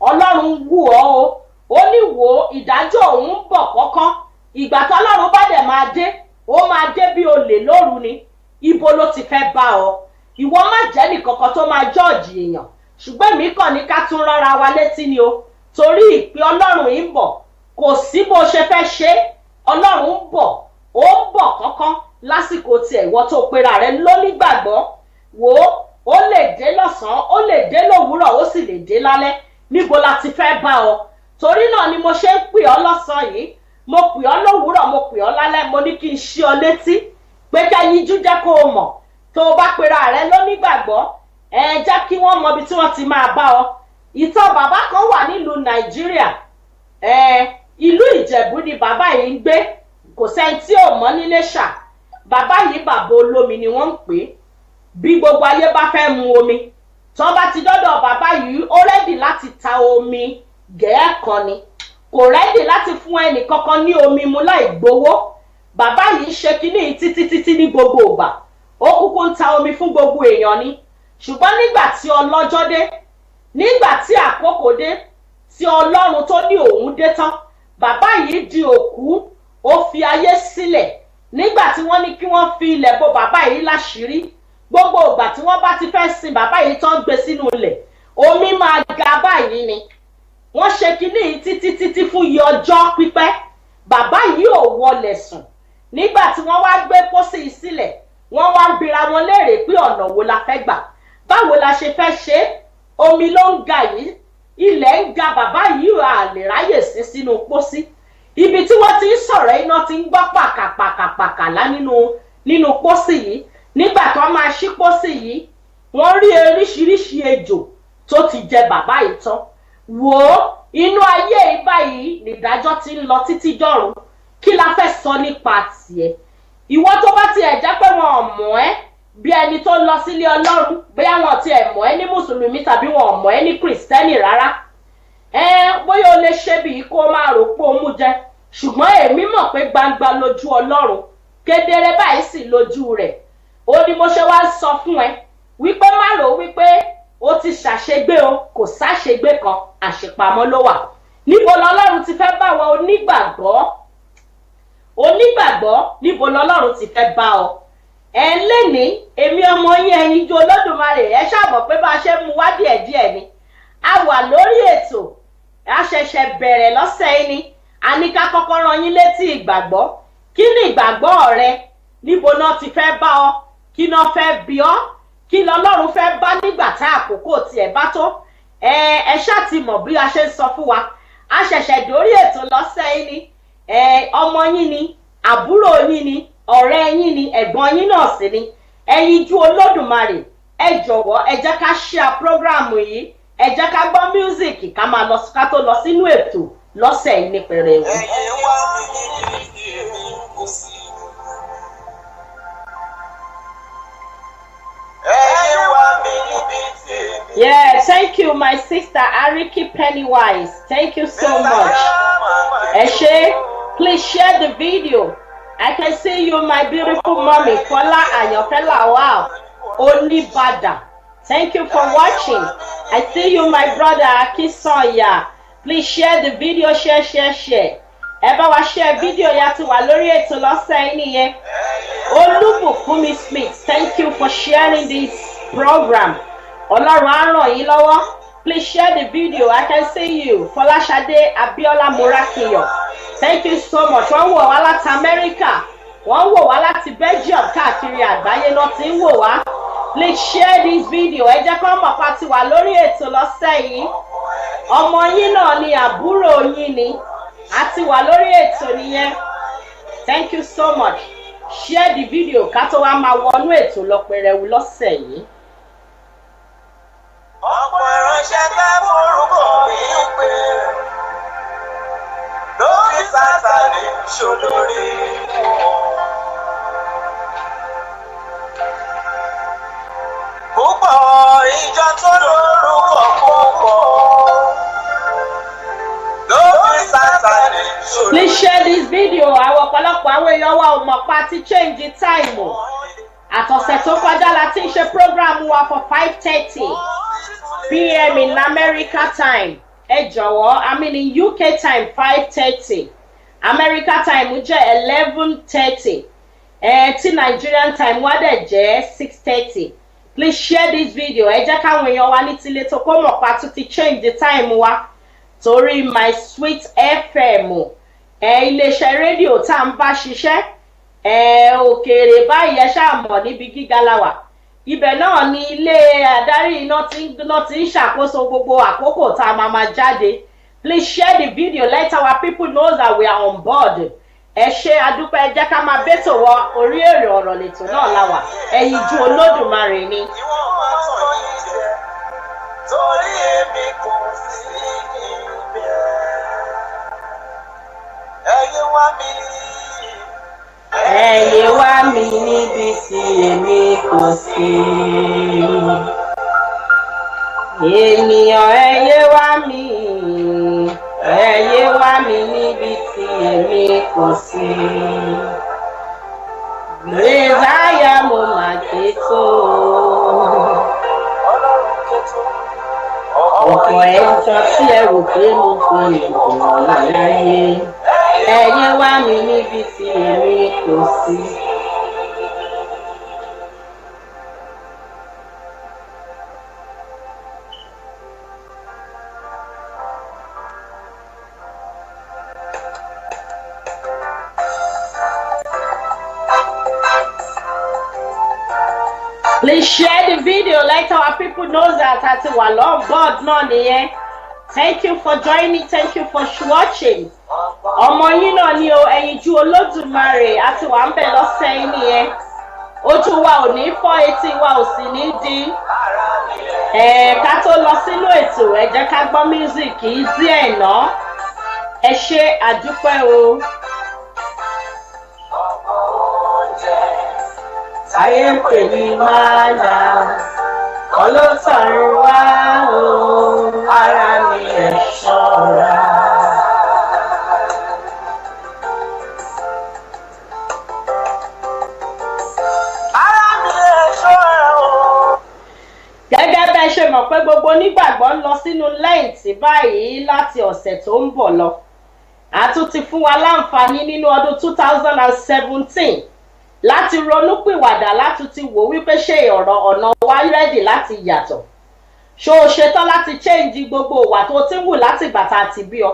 Ọlọ́run wù ọ́ o ó ní wo ìdájọ́ òun ń bọ̀ kọ́kọ́ ìgbà tó Ọlọ́run bá dẹ̀ máa dé ó máa dé bí olè lóru ni ibo ló ti fẹ́ bá ọ ìwọ má jẹ́ nìkankan tó máa jọ́ọ̀jì èèyàn ṣùgbọ́n èmi kàn ní ká tún rárá wa létí ni o torí ìpè Ọlọ́run yìí ń bọ̀ kò sí bó ṣe fẹ́ ṣe Ọlọ́run ń bọ̀ ó ń bọ̀ kánkán lásìkò tiẹ̀ ìwọ tó pera rẹ lónígbàgbọ́ wò ó lè dé lọ́sàn-án ó lè dé lówùúrọ̀ ó sì lè dé lálẹ́ níbo la ti fẹ́ bá ọ torí náà ni mo ṣe ń pè ọ́ lọ́sàn-án yìí mo pè ọ́ lówùúrọ̀ mo pè ọ́ lálẹ́ mo ní kí n ṣí ọ létí pé kẹ́yinjú jẹ́ kó o mọ̀ tó o bá pera rẹ lónígbàgbọ́ jẹ́ kí wọ́n mọ ibi tí wọ́n ti máa bá ọ ìtàn bàbá kan wà nílùú Nàìjíríà ìlú Ìjẹ̀bú ni bàbá yìí ń gbé kò sẹ́ni tí ò mọ̀ n'Iléṣà bàbá yìí bàbá olómi ni wọ́n ń pè é bí gbogbo ayé bá fẹ́ mu omi tó bá ti dọ́dọ̀ bàbá yìí ó rẹ́dì láti ta omi gẹ̀ẹ́kan ni kò rẹ́dì láti fún ẹnì kankan ní omi mu láì gbowó bàbá yìí ṣe kínní títí ní gbogbo ìgbà ó kúkú ń ta omi fún gbogbo èèyàn ni ṣùgbọ́n nígbà tí ọlọ́jọ́ dé nígbà tí àkókò dé tí Ọlọ́run tó ní òun dé tán bàbá yìí di òkú ó fi ayé sílẹ̀ nígbà tí wọ́n ní kí wọ́n fi ilẹ̀ bo bàbá yìí láṣìírí gbogbo ìgbà tí wọ́n bá ti fẹ́ sin bàbá yìí tán gbé sínú ilẹ̀ omi máa ga báyìí ni wọ́n ṣe kínní títí fún iye ọjọ́ pípẹ́ bàbá yìí ò wọlé sùn nígbà tí wọ́n wá gbé pósí yìí sílẹ̀ wọ́n wá ń bira wọn léèrè pé ọ̀nà wo la fẹ́ gbà báwo la ṣe fẹ́ ṣe omi ló ń ga yìí ilẹ̀ ń ga bàbá yìí à lè ráyè sí sínú pósí ibi tí wọ́n ti ń sọ̀rọ̀ iná ti ń gbọ́ pàkàpàkàpàkàlá nínú pósí yìí nígbà tó máa ṣí pósí yìí wọ́n rí oríṣiríṣi ejò tó ti jẹ bàbá yìí tán wò ó inú ayé yìí báyìí nìdájọ́ ti ń lọ títí dọ̀run kí la fẹ́ sọ nípa tiẹ̀ ìwọ tó bá tiẹ̀ jẹ́ pé wọn ò mọ̀ ẹ́ bí ẹni tó lọ sílé Ọlọ́run bóyá wọn tiẹ̀ mọ̀ ẹ́ ní mùsùlùmí tàbí wọn ò mọ̀ ẹ́ ní kìrìsìtẹ́nì rárá bóyá o lè ṣe bí kó máa rò pé o mú jẹ ṣùgbọ́n èmi mọ̀ pé gbangba lójú Ọlọ́run kedere báyìí sì lójú rẹ̀ ó ní mo ṣe wá sọ fún ẹ wípé má rò wípé ó ti ṣàṣegbé o kò sáṣegbé kan àṣepamọ́ ló wà níbo lọ́lọ́run ti fẹ́ bá wa onígbàgbọ́ níbo lọ́lọ́run ti fẹ́ bá ọ lẹ́ni èmi ọmọ yín ẹyin ju Olódùmarè ẹ ṣàbọ̀ pé bá a ṣe mú wá díẹ̀díẹ̀ ni a wà lórí ètò a ṣẹ̀ṣẹ̀ bẹ̀rẹ̀ lọ́sẹ̀ yìí ni a ní ká kọ́kọ́ rán yín létí ìgbàgbọ́ kí ni ìgbàgbọ́ rẹ níbo náà ti fẹ́ bá ọ kí náà fẹ́ bí ọ kí lọ́lọ́run fẹ́ bá nígbà tá àkókò tiẹ̀ bá tó ẹ ṣáà ti mọ̀ bí a ṣe ń sọ fún wa a ṣẹ̀ṣẹ̀ dórí ètò lọ́sẹ̀ yìí ni ọmọ yín ni àbúrò yín ni ọ̀rẹ́ yín ni ẹ̀gbọ́n yín náà sì ni ẹyinjú Olódùmarè ẹ jọ̀wọ́ ẹ jẹ́ ká share prógráàmù yìí ẹ jẹ́ ká gbọ́ míúsìkì ká máa lọ ká tó lọ sínú ètò lọ́sẹ̀ yìí ní pẹrẹwu. Yeah, thank you, my sister Ariki Pennywise. Thank you so much. Eshe, please share the video. I can see you, my beautiful mommy, Fola Ayofela. Wow, Onibada. Thank you for watching. I see you, my brother Akisoya. Please share the video, share. Ẹ bá wa share video ya ti wà lórí ètò lọ́sẹ̀ yìí nìyẹn. Olúbùkúnmi Smith, thank you for sharing this program. Ọlọ́run á ràn yín lọ́wọ́. Please share the video. I can see you. Fọláṣadé Abíọ́lá Morakiyo. Thank you so much. Wọ́n wò wá láti Amẹ́ríkà. Wọ́n wò wá láti Belgium káàkiri àgbáyé náà ti ń wò wá. Please share this video. Ẹ jẹ́ kó mọ̀ pa ti wà lórí ètò lọ́sẹ̀ yìí. Ọmọ yín náà ni àbúrò yín ni. A ti wà lórí ètò nìyẹn. Thank you so much. Share the video ká tó wá máa wọnú ètò lọ pẹrẹwu lọ́sẹ̀ yìí. Ọ̀pọ̀ ìránṣẹ́ fẹ́ forúkọ mi pé lórí Sátánì ṣolórí wọn. Púpọ̀ ìjọ tó lórúkọ púpọ̀ lórí Sátánì ṣolórí. Please share this video. Àwọn ọ̀pọ̀lọpọ̀ àwọn èèyàn wa ò mọ̀ pa ti change time o. Àtọ̀sẹ̀ tó kọjá la ti ń ṣe program wa for 5:30 p.m. in America time. Ẹ jọ̀wọ́, I mean in UK time 5:30. America time jẹ́ 11:30. Tí Nigerian time wá dẹ̀ jẹ́ 6:30. Please share this video. Ẹ jẹ́ káwọn èèyàn wa ní tilé tó kó mọ̀ pa tó ti change the time wa. Torí My Sweet FM. Iléeṣẹ́ rédíò tá à ń bá ṣiṣẹ́. Òkèèrè báyìí ẹ ṣáà mọ̀ níbi gíga la wà. Ibẹ̀ náà ni ilé adarí iná ti ń ṣàkóso gbogbo àkókò tá a máa jáde. Please share the video. Let our people know that we are on board. Ẹ ṣé adúpẹ́, ẹ jẹ́ ká máa bẹ́tò wọ orí èrè ọ̀rọ̀ lẹ́tọ̀ náà la wà. Ẹyinjú Olódùmarè ni. Torí èmi kò sí ibẹ̀. Ẹ̀yin wá mi. Ẹ̀yin wá mi níbi tí èmi kò sí. Ènìyàn ẹ̀yin wá mi. Ẹ̀yin wá mi níbi tí èmi kò sí. Mèsáyà mo mà ké tó. Ọ̀pọ̀ ẹ̀jọ̀ tí ẹ rò pé mo kò lè kọ̀ láyé. Ẹ̀yin wá mi níbi tí èmi kò sí. Please share the video. Let our people know that at Wallon God nìyẹn. Thank you for joining. Thank you for watching. Ọmọ yín náà ni o, Ẹyinjú Olódùmarè àti wà ń bẹ̀ lọ́sẹ̀ yìí nìyẹn. Ojú wa ò ní fọ́, etí wa ò sì ní di. Ká tó lọ sínú ètò, ẹ jẹ́ ká gbọ́ mísíkì Easy ẹ̀ ná. Ẹ ṣé àdúpẹ́ o. ayé ń pè ní mánà ọlọ́sọ̀rọ̀ wá o ara mi ẹ̀ ṣọ́ra. Gẹ́gẹ́ bẹ́ẹ̀ ṣe mọ̀ pé gbogbo onígbàgbọ́ ń lọ sínú lẹ́ǹtì báyìí láti ọ̀sẹ̀ tó ń bọ̀ lọ. A tún ti fún wa láǹfààní nínú ọdún 2017 láti ronúpìwàdà láti ti wò wípé ṣé ọ̀nà wa rẹ́dì láti yàtọ̀. Ṣó o ṣetán láti change gbogbo ìwà tó ti ń wù láti bàtà àti bí ọ.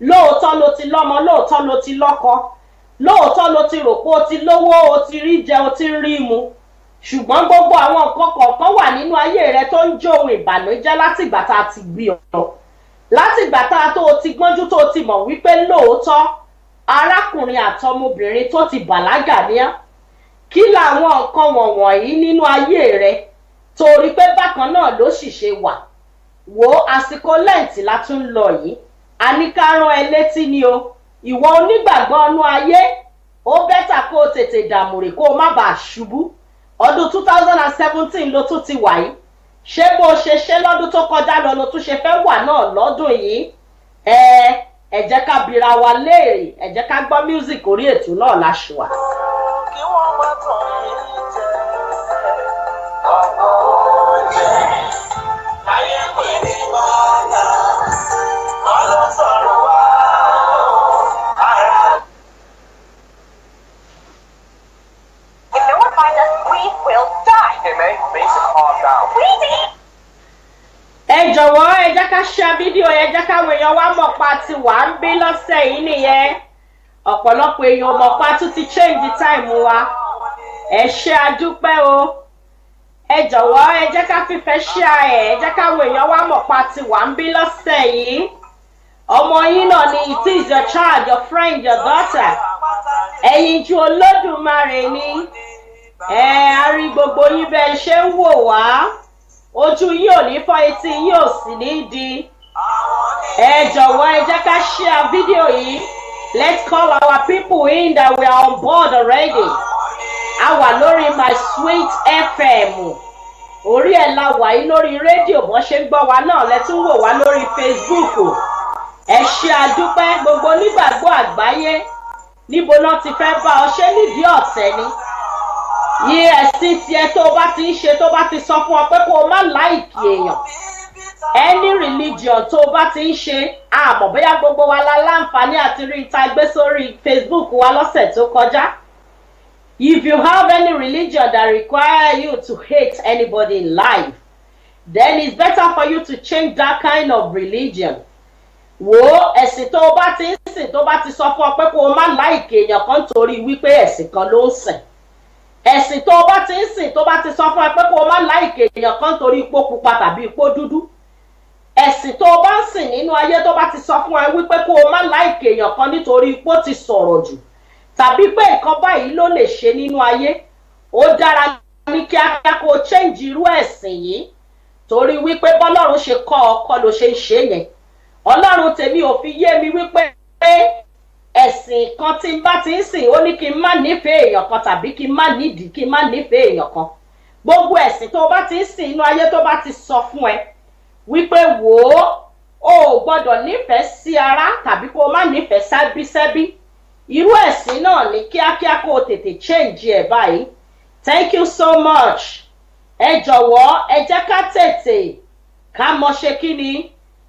Lóòótọ́ ló ti lọ́mọ, lóòótọ́ ló ti lọ́kọ, lóòótọ́ ló ti rò pé o ti lówó, o ti rí jẹ, o ti rí mu. Ṣùgbọ́n gbogbo àwọn nǹkan kọ̀ọ̀kan wà nínú ayé rẹ tó ń jó ohun ìbànújẹ́ láti ìgbà tá a ti bí ọ. Láti ìgbà tá a tó o ti gbọ́njú tó o ti mọ̀ wípé lóòótọ́ arákùnrin àtọmọbìnrin tó ti bàlágà ní á. Kí làwọn nǹkan wọ̀nyí nínú ayé rẹ torí pé bákan náà ló sì ṣe wà. Wo àsìkò lẹ́ǹtì la tún lọ yìí. A ní ká rán ẹ létí ni o. Ìwọ onígbàgbọ́ ọnú ayé ó bẹ́tà kó o tètè dàmùrè kó o má bàa ṣubú. Ọdún 2017 ló tún ti wà yìí. Ṣé bó ṣe ṣe lọ́dún tó kọjá lọ ló tún ṣe fẹ́ wà náà lọ́dún yìí? Ẹ jẹ́ ká bira wa léèrè, ẹ jẹ́ ká gbọ́ music orí ètò náà láṣù wa. Kí wọ́n má tàn yín jẹ ọ̀pọ̀ jẹ. Ayé pè ní mọ́lá, ọlọ́sọ̀rọ̀ wá ara. If no one finds us, we will die. Hey, May, basic calm down. Ẹ jọ̀wọ́ ẹ jẹ́ ká share fídíò ẹ jẹ́ káwọn èèyàn wá mọ̀ pa ti wà ń bí lọ́sẹ̀ yìí nìyẹn. Ọ̀pọ̀lọpọ̀ èèyàn mọ̀ pa tún ti change time wa. Ẹ ṣé àdúpẹ́ o. Ẹ jọ̀wọ́ ẹ jẹ́ ká fífẹ́ share ẹ jẹ́ káwọn èèyàn wá mọ̀ pa ti wà ń bí lọ́sẹ̀ yìí. Ọmọ yín náà ni it is your child, your friend, your daughter. Ẹ̀yinjú Olódùmarè ni. A rí gbogbo yín bẹ́ẹ̀ ṣe ń wò wá. Ojú yín ò ní fọ́, etí yín ò sì ní di. Ẹ jọ̀wọ́ ẹ jẹ́ ká share fídíò yìí. Let's call our people in that we are on board already. A wà lórí My Sweet FM. Orí ẹ̀ la wà yìí lórí rédíò bó ṣe ń gbọ́ wa náà lẹ́tún wò wá lórí Facebook. Ẹ ṣé àdúpẹ́ gbogbo onígbàgbọ́ àgbáyé. Níbo náà ti fẹ́ bá ọ ṣe nídìí ọ̀tẹ̀ ni? Yí ẹ̀sìn tiẹ̀ tó bá ti ń ṣe tó bá ti sọ fún ọ pé kó o má láìkì èèyàn. Any religion tó bá ti ń ṣe àmọ́ bóyá gbogbo wa la láǹfààní àti rí ìta gbé sórí Facebook wa lọ́sẹ̀ tó kọjá. If you have any religion that require you to hate anybody in life, then it's better for you to change that kind of religion. Wo ẹ̀sìn tó bá ti ń sìn tó bá ti sọ fún ọ pé kó o má láìkì èèyàn kan torí wípé ẹ̀sìn kan ló ń sìn. Ẹ̀sìn tó bá ti ń sìn tó bá ti sọ fún ẹ pé kó o má láìkè èèyàn kan torí ipò pupa tàbí ipò dúdú. Ẹ̀sìn tó bá ń sìn nínú ayé tó bá ti sọ fún ẹ wípé kó o má láìkè èèyàn kan nítorí ipò ti sọ̀rọ̀ jù tàbí pé nǹkan báyìí ló lè ṣe nínú ayé. Ó dára ní kíákíá kó o change irú ẹ̀sìn yìí torí wípé bọ́lọ́run ṣe kọ́ ọ kọ́ ló ṣe ń ṣe yẹn. Ọlọ́run tèmi ò fi yé mi wípé ẹ̀sìn kan tí n bá ti ń sìn ó ní kí n má nífẹ̀ẹ́ èèyàn kan tàbí kí n má nídìí kí n má nífẹ̀ẹ́ èèyàn kan. Gbogbo ẹ̀sìn tó bá ti ń sìn inú ayé tó bá ti sọ fún ẹ wípé wò ó ò gbọ́dọ̀ nífẹ̀ẹ́ sí ara tàbí kó o má nífẹ̀ẹ́ sẹ́bísẹ́bí. Irú ẹ̀sìn náà ní kíákíá kó o tètè change ẹ̀ báyìí. Thank you so much. Ẹ jọ̀wọ́ ẹ jẹ́ ká tètè ká mọ̀ ṣe kí ni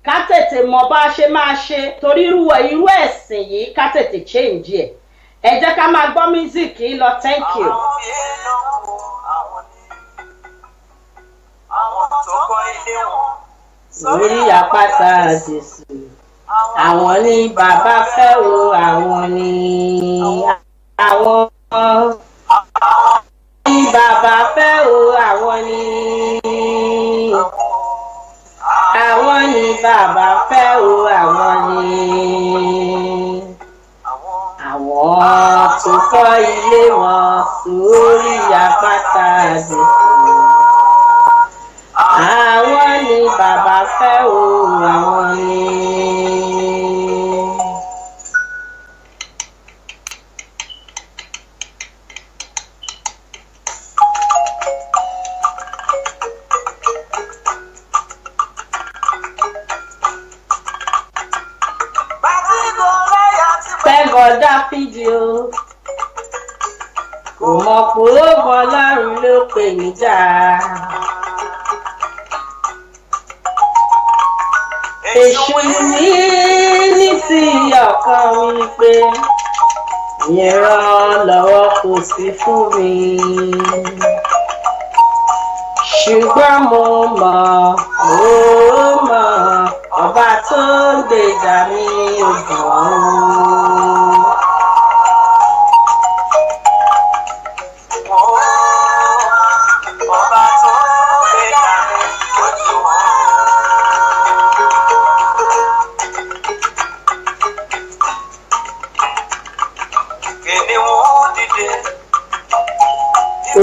ká tètè mọ̀ bá a ṣe máa ṣe torí irú ẹ̀sìn yìí ká tètè change ẹ̀. Ẹ jẹ́ ká máa gbọ́ music yìí lọ. Thank you. Àwọn tó kọ́ ilé wọn. Lórí àpáta Jésù. Àwọn ní bàbá fẹ́ o, àwọn ní àwọn ní bàbá fẹ́ o, àwọn ní àwọn ní bàbá fẹ́ o, àwọn ní àwọn tó kọ́ ilé wọn sórí àpáta Jésù. Àwọn ní bàbá fẹ́ o, àwọn ní. Dáfídì o. Kò mọ̀ pé ọmọ Ọlọ́run ló pè níjà. Èṣù ní ti ọkàn mi pé ìrànlọ́wọ́ kò sí fún mi. Ṣùgbọ́n mo mọ̀ ọba tó ń gbèjà mi ò gbọ́n.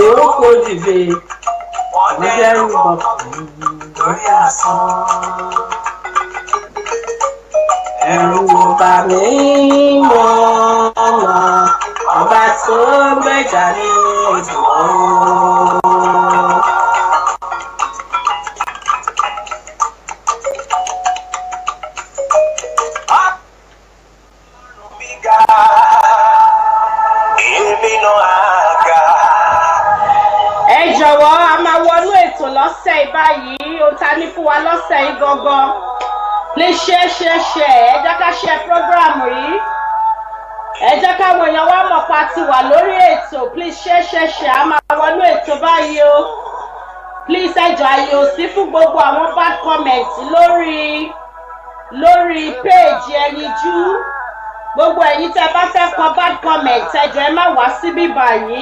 Orúkọ dìde, wọ́n dẹ́rù bọ̀ lórí asán. Ẹ̀rù ọba mi mọ̀ ọba tó gbèjà ní ojú ọ̀run. Ẹ jọ̀wọ́ a máa wọnú ètò lọ́sẹ̀ yìí báyìí ó ta ní fún wa lọ́sẹ̀ yìí gangan. Please share ẹ jẹ́ ká share program yìí. Ẹ jẹ́ káwọn èèyàn wá mọ̀ pa ti wà lórí ètò. Please share a máa wọnú ètò báyìí o. Please ẹ jọ̀ọ́ àyè ò sí fún gbogbo àwọn bad comment lórí page Ẹyinjú. Gbogbo ẹ̀yin tẹ́ bá fẹ́ kọ bad comment ẹ jọ̀ọ́ ẹ má wá síbí báyìí.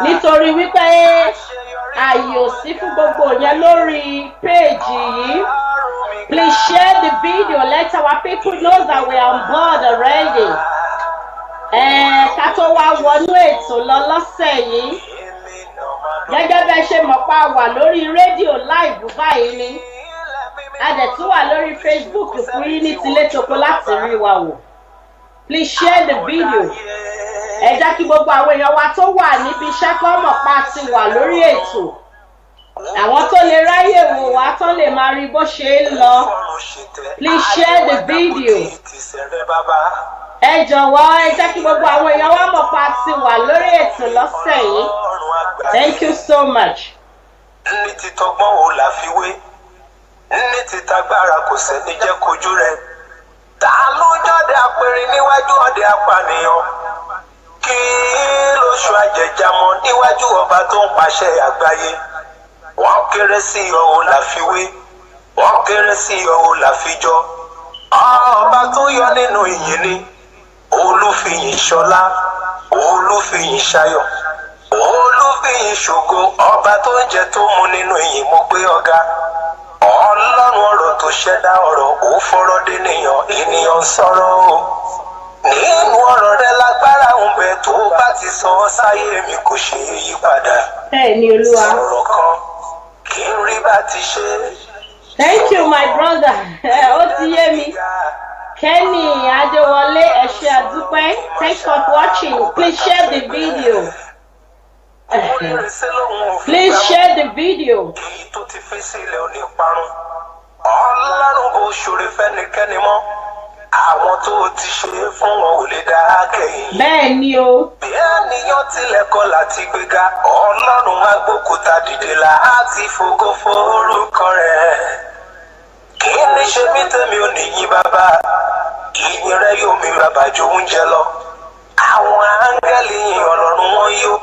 Nítorí wípé àyè ò sí fún gbogbo yẹn lórí page yìí. Please share the video. Let our people know that we are on board already. Ká tó wá wọnú ètò lọ lọ́sẹ̀ yìí. Gẹ́gẹ́ bẹ́ẹ̀ ṣe mọ̀ pa wà lórí rédíò live báyìí ni. A dẹ̀ tún wà lórí Facebook fún yín ní tilé toko láti rí wa wò. Please share the video. Ẹ jẹ́ kí gbogbo àwọn èèyàn wa tó wà níbi iṣẹ́ kọ́ mọ̀ pa ti wà lórí ètò. Àwọn tó lè ráyè wò wá tó lè máa rí bó ṣe ń lọ. Please share the video. Ẹ jọ̀wọ́ ẹ jẹ́ kí gbogbo àwọn èèyàn wa mọ̀ pa ti wà lórí ètò lọ́sẹ̀ yìí. Thank you so much. Ní ti tọgbọ́n wo la fi wé? Ní ti tagbára kò sẹ́ni jẹ́ kojú rẹ̀. Ta ló jọ́dẹ apẹ̀rẹ̀ níwájú ọdẹ apànìyàn? Kí lóṣù àjẹjámọ́ níwájú ọba tó ń pàṣẹ àgbáyé? Wọ́n kéré sí ọ̀hún láfiwé, wọ́n kéré sí ọ̀hún láfijọ́. Ọba tó yọ nínú ìyìn ni, olúfiyìn ṣọlá, olúfiyìn ṣayọ̀, olúfiyìn ṣògo. Ọba tó ń jẹ tó mu nínú ìyìn mo gbé ọ̀gá. Ọlọ́run ọ̀rọ̀ tó ṣẹ̀dá ọ̀rọ̀ ó fọ́rọ́ dé nìyàn, ènìyàn sọ̀rọ̀ o. Nínú ọ̀rọ̀ rẹ lágbára ń bẹ tó bá ti sọ ọ́ sáyé mi kò ṣe é yí padà. Bẹ́ẹ̀ni Olúwa. Sọ̀rọ̀ kan kí n rí bá ti ṣe. Thank you my brother. Ó ti yé mi. Kenny Adéwọlé ẹ ṣé àdúpẹ́. Thanks for watching. Please share the video. Please share the video. Èyí tó ti fi sílẹ̀ ò ní parun. Ọlọ́run bó ṣòro fẹ́nikẹ́ni mọ́. Àwọn tó ti ṣe fún wọn ò lè dá kẹ́yìn. Bẹ́ẹ̀ ni o. Bí ènìyàn tilẹ̀ kọ̀ láti gbéga, Ọlọ́run agbókúta dìde láti fògo forúkọ rẹ̀. Kí ni ṣe mí tèmi ò ní yìn bàbá? Ìyìn rẹ̀ yóò mi bàbá ju oúnjẹ lọ. Àwọn áńgẹ́lì yìn Ọlọ́run wọn yó.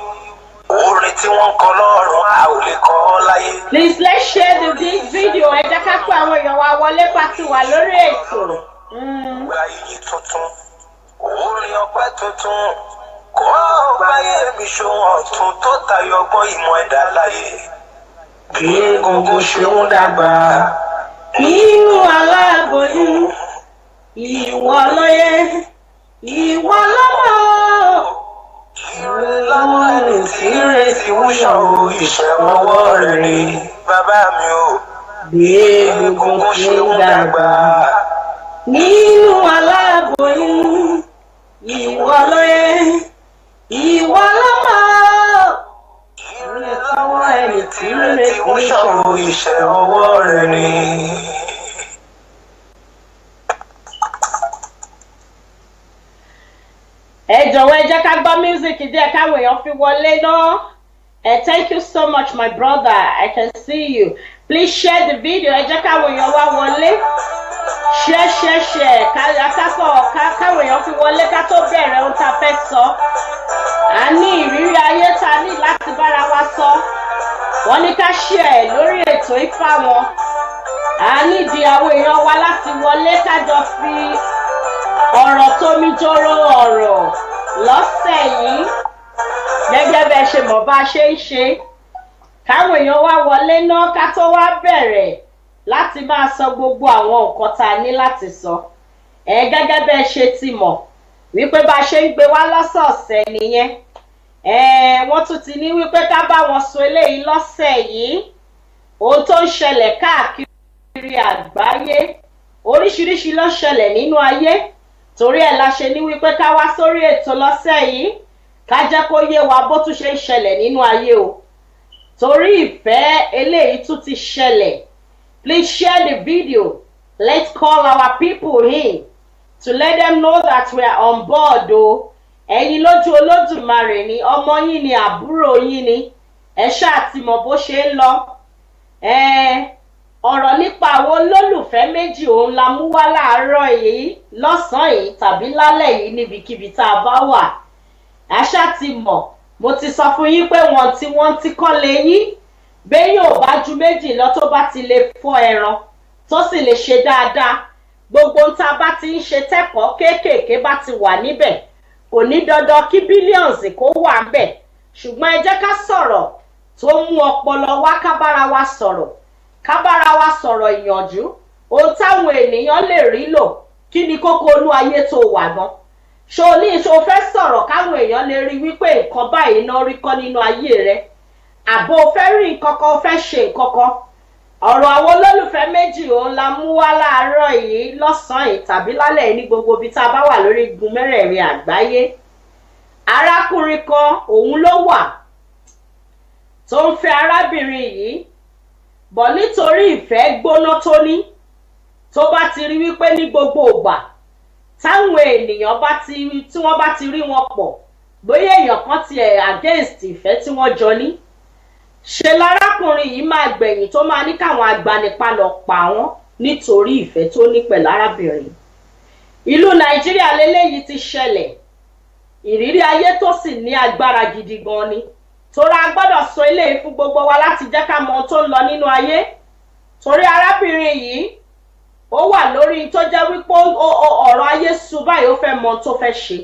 Orin tí wọ́n kọ lọ́rùn a ò lè kọ ọ́ láyé. Please let's share the video. Ẹ jẹ́ ká pé àwọn èèyàn wa wọlé pàtó wà lórí ètò. Gba iyì tuntun, orin ọpẹ́ tuntun, kó gbáyé mi ṣòwò ọ̀tún tó tayọ ọgbọ́n ìmọ̀ ẹ̀dá láyé. Bí egungun ṣe ń dàgbà nínú aláboyún, ìwọ lóye, ìwọ lọ́mọ. Ìrànlọ́wọ́ ẹni tí ìrètí ń ṣàn o, iṣẹ́ ọwọ́ rẹ̀ ni bàbá mi o. Bí egungun ṣe ń dàgbà nínú aláboyún, ìwọ lóye, ìwọ lọ́mọ. Ìrànlọ́wọ́ ẹni tí ìrètí ń ṣàn o, iṣẹ́ ọwọ́ rẹ̀ ni. ẹ jọ̀wọ́ ẹ jẹ́ ká gbọ́ music díẹ̀ káwọn èèyàn fi wọlé náà. Thank you so much, my brother. I can see you. Please share the video. Ẹ jẹ́ káwọn èèyàn wá wọlé. Share. Káwọn èèyàn fi wọlé ká tó bẹ̀rẹ̀ ohun tá a fẹ́ sọ. A ní ìrírí ayé ta ní láti bára wa sọ. Wọ́n ní ká share lórí ètò Ifá wọn. A nídìí àwọn èèyàn wa láti wọlé kájọ fi ọ̀rọ̀ tómijóró ọ̀rọ̀ lọ́sẹ̀ yìí. Gẹ́gẹ́ bẹ́ẹ̀ ṣe mọ̀ bá a ṣe ń ṣe. Káwọn èèyàn wá wọlé náà ká tó wá bẹ̀rẹ̀ láti máa sọ gbogbo àwọn nǹkan tá a ní láti sọ. Gẹ́gẹ́ bẹ́ẹ̀ ṣe ti mọ̀ wípé bá a ṣe ń gbé wá lọ́sọ̀ọ̀sẹ̀ nìyẹn. Wọ́n tún ti ní wípé ká bá wọn sọ eléyìí lọ́sẹ̀ yìí. Ohun tó ń ṣẹlẹ̀ káàkiri àgbáyé oríṣiríṣi ló ṣẹlẹ̀ nínú ayé. Torí ẹ̀ la ṣe ní wípé ká wá sórí ètò lọ́sẹ̀ yìí ká jẹ́ kó yé wa bó tún ṣe ń ṣẹlẹ̀ nínú ayé o. Torí ìfẹ́ eléyìí tún ti ṣẹlẹ̀. Please share the video. Let's call our people in to let them know that we are on board o. Ẹ̀yin lójú Olódùmarè ni, ọmọ yín ni, àbúrò yín ni. Ẹ ṣáà ti mọ̀ bó ṣe ń lọ. Ọ̀rọ̀ nípa àwọn olólùfẹ́ méjì òun la mú wá láàárọ̀ yìí, lọ́sàn-án yìí tàbí lálẹ́ yìí níbikíbi tá a bá wà. Àṣà ti mọ̀, mo ti sọ fún yín pé wọ́n ti kọ́ lé yín. Béèyàn ò bá ju méjì lọ tó bá ti lè fọ́ ẹran tó sì lè ṣe dáadáa. Gbogbo tá a bá ti ń ṣe tẹ́kọ̀ọ́ kéékèèké bá ti wà níbẹ̀. Kò ní dandan kí bílíọ̀nsì kó wà ńbẹ̀. Ṣùgbọ́n ẹ jẹ́ ká sọ̀rọ̀ tó mú ọpọlọ wá ká bára wa sọ̀rọ̀. Ká bára wa sọ̀rọ̀ ìyànjú. Ohun táwọn ènìyàn lè rí lò. Kí ni kókó olú ayé tó wà gan? Ṣo fẹ́ sọ̀rọ̀ káwọn èèyàn lè rí wípé nǹkan báyìí náà rí kọ́ nínú ayé rẹ̀? Àbò fẹ́ rí nǹkan kan, fẹ́ ṣe nǹkan kan? Ọ̀rọ̀ àwọn olólùfẹ́ méjì òun la mú wá láàárọ̀ yìí, lọ́sàn-án yìí tàbí lálẹ́ yìí ní gbogbo ibi tá a bá wà lórí igun mẹ́rẹ̀ẹ̀rin àgbáyé. Arákùnrin kan òun ló wà tó ń fẹ́ arábìnrin yìí, bọ̀ nítorí ìfẹ́ gbóná tó ní, tó bá ti rí wípé ní gbogbo ìgbà táwọn ènìyàn tí wọ́n bá ti rí wọn pọ̀, bóyá èèyàn kan ti against ìfẹ́ tí wọ́n jọ ní, ṣe lárákùnrin yìí máa gbẹ̀yìn tó máa ní káwọn agbanipa lọ pa wọ́n nítorí ìfẹ́ tó ní pẹ̀lú arábìnrin. Ìlú Nàìjíríà lélẹ́yìí ti ṣẹlẹ̀. Ìrírí ayé tó sì ní agbára gidi gan ni. Torí a gbọ́dọ̀ sọ eléyìí fún gbogbo wa láti jẹ́ ká mọ ohun tó ń lọ nínú ayé. Torí arábìnrin yìí ó wà lórí tó jẹ́ wípé ọ̀rọ̀ ayé sú báyìí ó fẹ́ mọ ohun tó fẹ́ ṣe.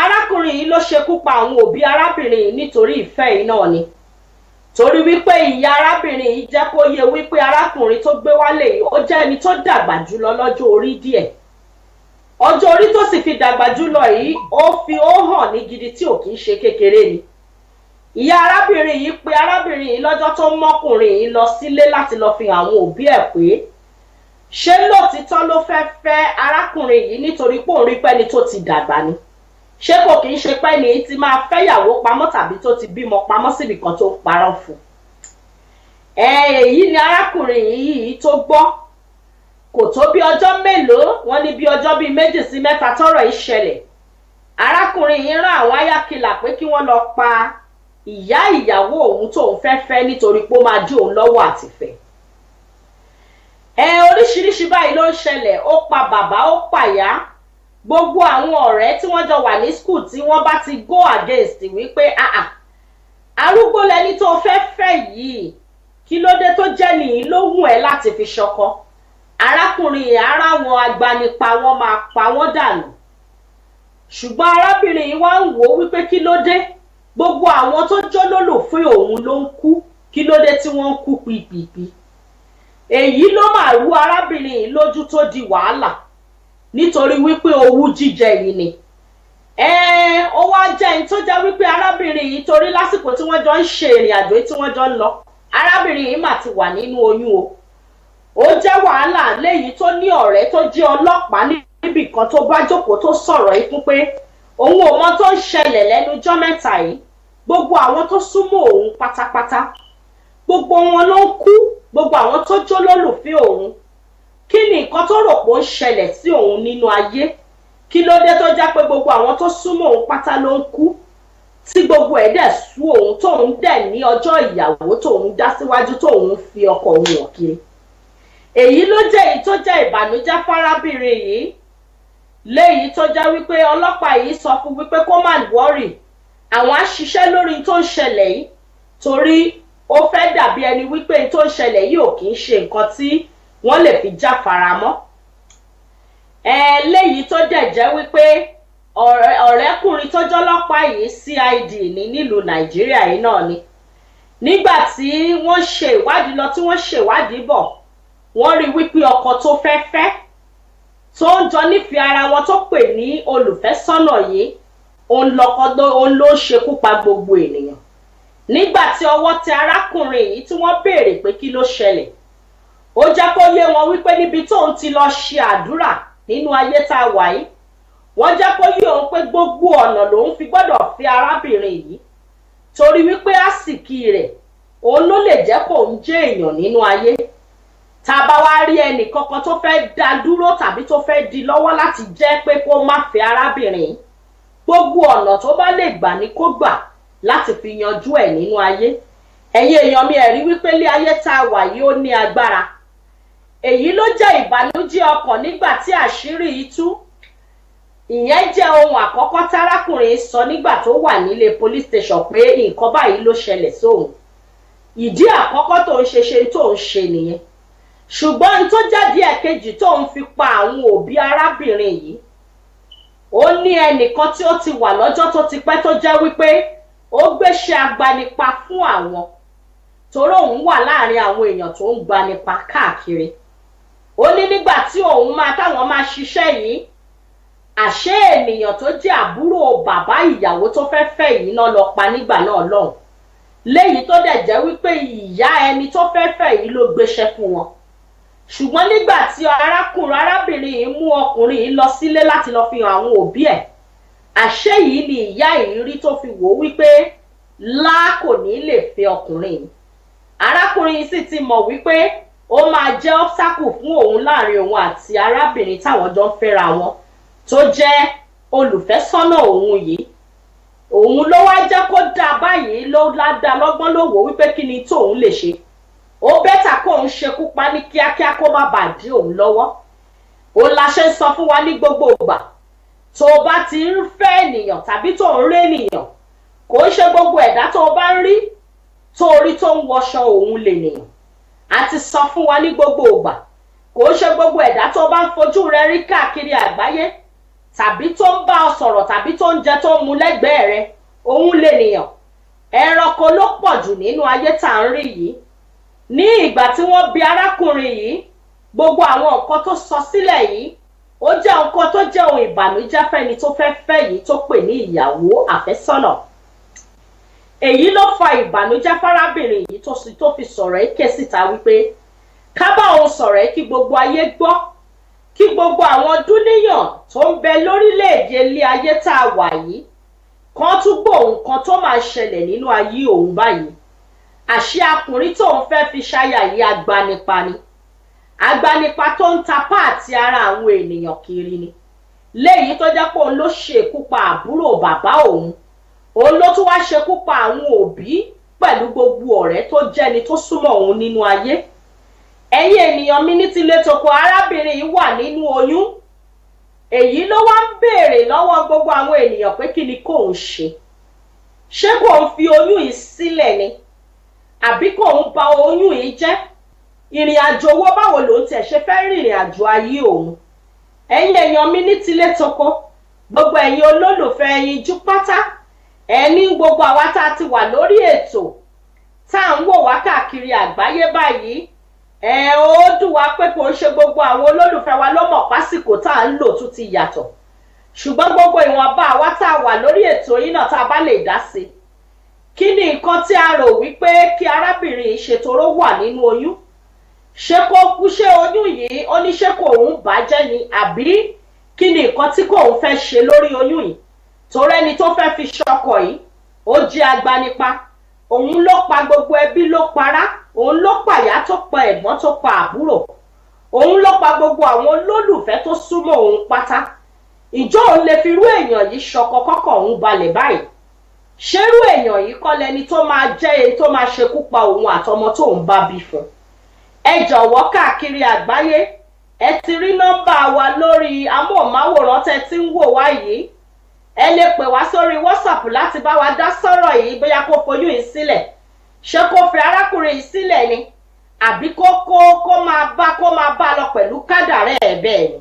Arákùnrin yìí ló ṣekú pa àwọn òbí arábìnrin yìí nítorí ìfẹ́ yìí náà ni. Torí wípé ìyá arábìnrin yìí jẹ́ kó yé wípé arákùnrin tó gbé wálé yìí ó jẹ́ ẹni tó dàgbà jùlọ lọ́jọ́ orí díẹ̀. Ọjọ́ orí tó sì fi dàgbà jùlọ yìí ó hàn ní gidi tí ò kìí ṣe kékeré ni. Ìyá arábìnrin yìí pé arábìnrin yìí lọ́jọ́ tó mọ́kùnrin yìí lọ sílé láti lọ fi àwọn òbí ẹ̀ pé ṣé lóòtítọ́ ló fẹ́ arákùnrin yìí nítorí pé òun rí pẹ́ni tó ti dàgbà ni. Ṣé kò kìí ṣe pẹ́ni tí máa fẹ́yàwó pamọ́ tàbí tó ti bímọ pamọ́ síbi kan tó parọ́ fún. Èyí ni arákùnrin yìí tó gbọ́. Kò tó bí ọjọ́ mélòó, wọ́n ní bí ọjọ́ bíi 2 sí 3 tọ́rọ̀ yìí ṣẹlẹ̀. Arákùnrin yìí rán àwọn ayákìlà pé kí wọ́n lọ pa ìyá ìyàwó òun tóun fẹ́ nítorí pé ó máa dí òun lọ́wọ́ àtìfẹ́. Oríṣiríṣi báyìí ló ń ṣẹlẹ̀. Ó pa bàbá, ó pàyà. Gbogbo àwọn ọ̀rẹ́ tí wọ́n jọ wà ní school tí wọ́n bá ti go against wípé arúgbó lẹni tó fẹ́ yìí, kí ló dé tó jẹ́ nìyí ló wù ẹ́ láti fi ṣọkọ. Arákùnrin ara wọn agbanipa wọn máa pa wọ́n dànù. Ṣùgbọ́n arábìnrin yìí wá ń wò wípé kí ló dé gbogbo àwọn tó jólólùfẹ́ òun ló ń kú, kí ló dé tí wọ́n ń kú pìpìpì. Èyí ló máa rú arábìnrin yìí lójú tó di wàhálà nítorí wípé owú jíjẹ yìí ni. Ó wá jẹ́ ẹni tó jẹ́ wípé arábìnrin yìí torí lásìkò tí wọ́n jọ ń ṣe ìrìn àjò tí wọ́n jọ ń lọ, arábìnrin yìí mà ti wà nínú oyún o. Ó jẹ́ wàhálà léyìí tó ní ọ̀rẹ́ tó jẹ́ ọlọ́pàá níbì kan tó bá jókòó tó sọ̀rọ̀ yìí fún pé òun ò mọ tó ń ṣẹlẹ̀ lẹ́nu ọjọ́ mẹ́ta yìí. Gbogbo àwọn tó súnmọ́ òun pátápátá, gbogbo wọn ló ń kú, gbogbo àwọn tó jólólùfẹ́ òun. Kí ni nǹkan tó rò pé ó ń ṣẹlẹ̀ sí òun nínú ayé? kí ló dé tó jẹ́ pé gbogbo àwọn tó súnmọ́ òun pátá ló ń kú tí gbogbo ẹ̀ dẹ̀ sú òun tóun dẹ̀ ní ọjọ́ ìyàwó tóun dá síwájú tóun fi ọkọ òun hàn kiri. Èyí ló jẹ́ èyí tó jẹ́ ìbànújẹ́ fárábìnrin yìí, léyìí tó jẹ́ wípé ọlọ́pàá yìí sọ fún wípé kó má wọ́rì, àwọn á ṣiṣẹ́ lórí tó ń ṣẹlẹ̀ yìí torí ó fẹ́ dàbí ẹni wípé tó ń ṣẹlẹ̀ yìí ò kì í ṣe nǹkan tí wọ́n lè fi jáfara mọ́. Léyìí tó dẹ̀ jẹ́ wípé ọ̀rẹ́kùnrin tó jọ́lọ́pàá yìí CID ní nílùú Nàìjíríà yìí náà ni. Nígbà tí wọ́n ṣe ìwádìí lọ tí wọ́n ṣe ìwádìí bọ̀, wọ́n rí wípé ọkọ tó fẹ́ tó ń jọ nífẹ̀ẹ́ ara wọn tó pè ní olùfẹ́sọ́nà yìí òun ló ṣekú pa gbogbo ènìyàn. Nígbà tí ọwọ́ tẹ arákùnrin yìí tí wọ́n béèrè pé kí ló ṣẹlẹ̀, ó jẹ́ kó yé wọn wípé níbi tóun ti lọ ṣe àdúrà nínú ayé tá a wà yìí, wọ́n jẹ́ kó yé òun pé gbogbo ọ̀nà lòun fi gbọ́dọ̀ fi arábìnrin yìí torí wípé àsìkí rẹ̀ òun ló lè jẹ́ kó ń jẹ́ èèyàn nínú ayé. Tá a bá wá rí ẹnì kankan tó fẹ́ dá dúró tàbí tó fẹ́ di lọ́wọ́ láti jẹ́ pé kó má fẹ́ arábìnrin yìí, gbogbo ọ̀nà tó bá lè gbà ní kó gbà láti fi yanjú ẹ̀ nínú ayé. Ẹ̀yin èèyàn mi ẹ̀ rí wípé ilé ayé tá a wà yìí ó ní agbára. Èyí ló jẹ́ ìbànújẹ́ ọkàn nígbà tí àṣírí yìí tú. Ìyẹn jẹ́ ohun àkọ́kọ́ tárákùnrin sọ nígbà tó wà nílé police station pé nǹkan báyìí ló ṣẹlẹ̀ sóhun. Ìdí àkọ́kọ́ tó ń ṣe nìyẹn. Ṣùgbọ́n tó jáde ẹ̀kejì tó ń fi pa àwọn òbí arábìnrin yìí, ó ní ẹnìkan tí ó ti wà lọ́jọ́ tó ti pẹ́ tó jẹ́ wípé ó gbéṣẹ́ agbanipa fún àwọn torí òun wà láàrin àwọn èèyàn tó ń gbanipa káàkiri. Ó ní nígbà tí táwọn máa ṣiṣẹ́ yìí, àṣé ènìyàn tó jẹ́ àbúrò bàbá ìyàwó tó fẹ́ yìí náà lọ pa nígbà náà lọ́hùn. Léyìí tó dẹ̀ jẹ́ wípé ìyá ẹni tó fẹ́ yìí ló gbéṣẹ́ fún wọn. Ṣùgbọ́n nígbà tí arábìnrin yìí mú ọkùnrin yìí lọ sílé láti lọ fi hàn àwọn òbí ẹ̀, àṣé yìí ni ìyá yìí rí tó fi wò wípé kò ní lè fẹ́ ọkùnrin yìí. Arákùnrin yìí sì ti mọ̀ wípé ó máa jẹ́ obstacle fún òun láàrin òun àti arábìnrin táwọn jọ ń fẹ́ra wọn tó jẹ́ olùfẹ́sọ́nà òun yìí. Òun ló wá jẹ́ kó dá báyìí ló ládàá lọ́gbọ́n ló wò wípé kí ni tóun lè ṣe. Ó bẹ́tà kó òun ṣekú pa ní kíákíá kó má bàa dí òun lọ́wọ́. Ó la ṣe ń sọ fún wa ní gbogbo ìgbà, tó o bá ti ń fẹ́ ènìyàn tàbí tó ń rí ènìyàn, kò ń ṣe gbogbo ẹ̀dá tó o bá ń rí tó rí tó ń wọṣọ òun lè nìyàn. A ti sọ fún wa ní gbogbo ìgbà, kò ń ṣe gbogbo ẹ̀dá tó bá ń fojú rẹ rí káàkiri àgbáyé tàbí tó ń bá ọ sọ̀rọ̀ tàbí tó ń jẹ tó ń mu lẹ́gbẹ̀ẹ́ rẹ òun lè nìyàn. Ẹranko ló pọ̀ jù nínú ayé tá à ń rí yìí. Ní ìgbà tí wọ́n bi arákùnrin yìí, gbogbo àwọn nǹkan tó sọ sílẹ̀ yìí ó jẹ́ nǹkan tó jẹ́ ohun ìbànújẹ́ fẹ́ni tó fẹ́ yìí tó pè ní ìyàwó àfẹ́sọ́nà. Èyí ló fa ìbànújẹ́ fárábìnrin yìí tó fi sọ̀rọ̀ èké síta wípé ká bá òun sọ̀rọ̀ kí gbogbo ayé gbọ́, kí gbogbo àwọn dúníyàn tó ń bẹ lórílẹ̀-èdè ilé ayé tá a wà yìí kan tún gbọ́ nǹkan tó máa ṣẹlẹ̀ nínú ayé òun báyìí. Àṣé ọkùnrin tóun fẹ́ fi ṣáyà yìí agbanipa ni. Agbanipa tó ń ta páàtì ara àwọn ènìyàn kiri ni. Léyìí tó jẹ́ pé òun ló ṣekú pa àbúrò bàbá òun. Òun ló tún wá ṣekú pa àwọn òbí pẹ̀lú gbogbo ọ̀rẹ́ tó jẹ́ni tó súnmọ́ òun nínú ayé. Ẹ̀yin ènìyàn mi ní tilé toko, arábìnrin yìí wà nínú oyún. Èyí ló wá ń béèrè lọ́wọ́ gbogbo àwọn ènìyàn pé kí ni kóun ṣe. Ṣé kóun fi oyún yìí sílẹ̀ ni? Àbí kóun bà oyún yìí jẹ́? Ìrìn àjò owó báwo ló ń tẹ̀ ṣe fẹ́ rìnrìn àjò ayé òun? Ẹ̀yin èèyàn mi ní tilé toko, gbogbo ẹ̀yin olólùfẹ́ ẹ̀yin jú pátá, ẹni gbogbo àwa tá a ti wà lórí ètò tá à ń wò wá káàkiri àgbáyé báyìí, ó dùn wá pé kò ń ṣe gbogbo àwọn olólùfẹ́ wa ló mọ̀ pásìkò tá à ń lò tún ti yàtọ̀. Ṣùgbọ́n gbogbo ìwọ̀nba àwa tá a wà lórí ètò yìí náà tá a bá lè dá sí. Kí ni nǹkan tí a rò wípé kí arábìnrin ṣètòrò wà nínú oyún? Ṣé oyún yìí ó ní ṣé kò ń bàjẹ́ ni, àbí kí ni nǹkan tí kò ń fẹ́ ṣe lórí oyún yìí? Torí ẹni tó fẹ́ fi ṣọkọ yìí ó jẹ́ agbanipa. Òun ló pa gbogbo ẹbí ló pará, òun ló pàyà tó pa ẹ̀gbọ́n tó pa àbúrò, òun ló pa gbogbo àwọn olólùfẹ́ tó súnmọ́ òun pátá. ìjọ òun lè fi irú èèyàn yìí ṣọkọ kọ́kọ́ òun balẹ̀ báyìí ṣerú èèyàn yìí kọ́ lẹni tó máa jẹ́ èyí tó máa ṣekú pa òun àtọmọ tó ń bá bí fún ẹ jọ̀wọ́ káàkiri àgbáyé ẹ ti rí nọ́mbà wa lórí amóhùnmáwòrán tẹ́ ti ń wò wá yìí ẹ lè pè wá sórí WhatsApp láti bá wa dá sọ̀rọ̀ yìí bóyá kó foyún yìí sílẹ̀ ṣé kó fi arákùnrin yìí sílẹ̀ ni àbí kó máa bá lọ pẹ̀lú kádàrá ẹ̀ bẹ́ẹ̀ ni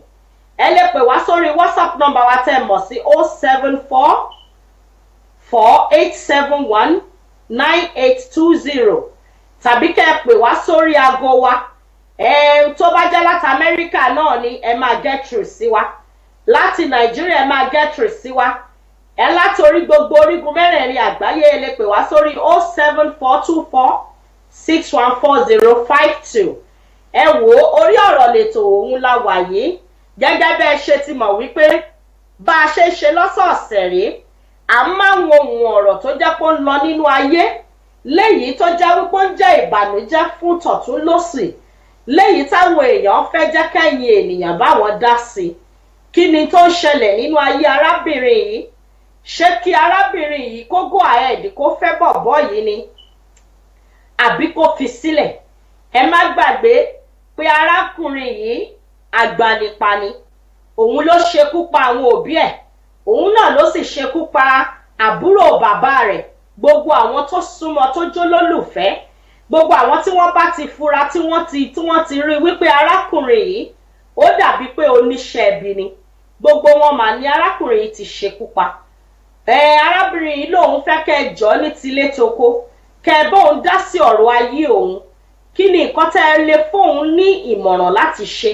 ẹ lè pè wá sórí WhatsApp nọ́mbà wa tẹ́ mọ̀ sí 07448719820 tàbí kẹ́ ẹ pè wá sórí aago wa tó bá jẹ́ láti Amẹ́ríkà náà ni ẹ máa get through sí wa láti Nàìjíríà ẹ máa get through sí wa ẹ láti orí gbogbo orígun mẹ́rẹ̀ẹ̀rin àgbáyé ẹ lè pè wá sórí 07424614052 ẹ wò ó orí ọ̀rọ̀ lètò òun la wà yìí gẹ́gẹ́ bẹ́ẹ̀ ṣe ti mọ̀ wípé bá a ṣe ṣe lọ́sọ̀ọ̀sẹ̀ rèé à ń máa ń ohun ọ̀rọ̀ tó jẹ́ pé ó ń lọ nínú ayé léyìí tó jẹ́ wípé ó ń jẹ́ ìbànújẹ́ fún tọ̀tún lósì léyìí táwọn èèyàn fẹ́ jẹ́ kẹ́yìn ènìyàn báwọn dá sí i kí ni tó ń ṣẹlẹ̀ nínú ayé arábìnrin yìí ṣé kí arábìnrin yìí kó go ahead kó fẹ́ bọ̀bọ́ yìí ni àbí kó fi sílẹ̀ ẹ má gbàgbé pé arákùnrin yìí àgbànípani òun ló ṣekú pa àwọn òbí ẹ̀ òun náà ló sì ṣekú pa àbúrò bàbá rẹ̀ gbogbo àwọn tó súnmọ́ tó jó lólùfẹ́ gbogbo àwọn tí wọ́n bá ti fura tí wọ́n ti rí wípé arákùnrin yìí ó dàbí pé oníṣẹ́ ibi ni gbogbo wọn mà ní arákùnrin yìí ti ṣekú pa arábìnrin yìí lòun fẹ́ kẹ́ ẹ jọ ní tilé toko kẹ́ ẹ bóun dá sí ọ̀rọ̀ ayé òun kí ni nǹkan tẹ́ ẹ lè fóun ní ìmọ̀ràn láti ṣe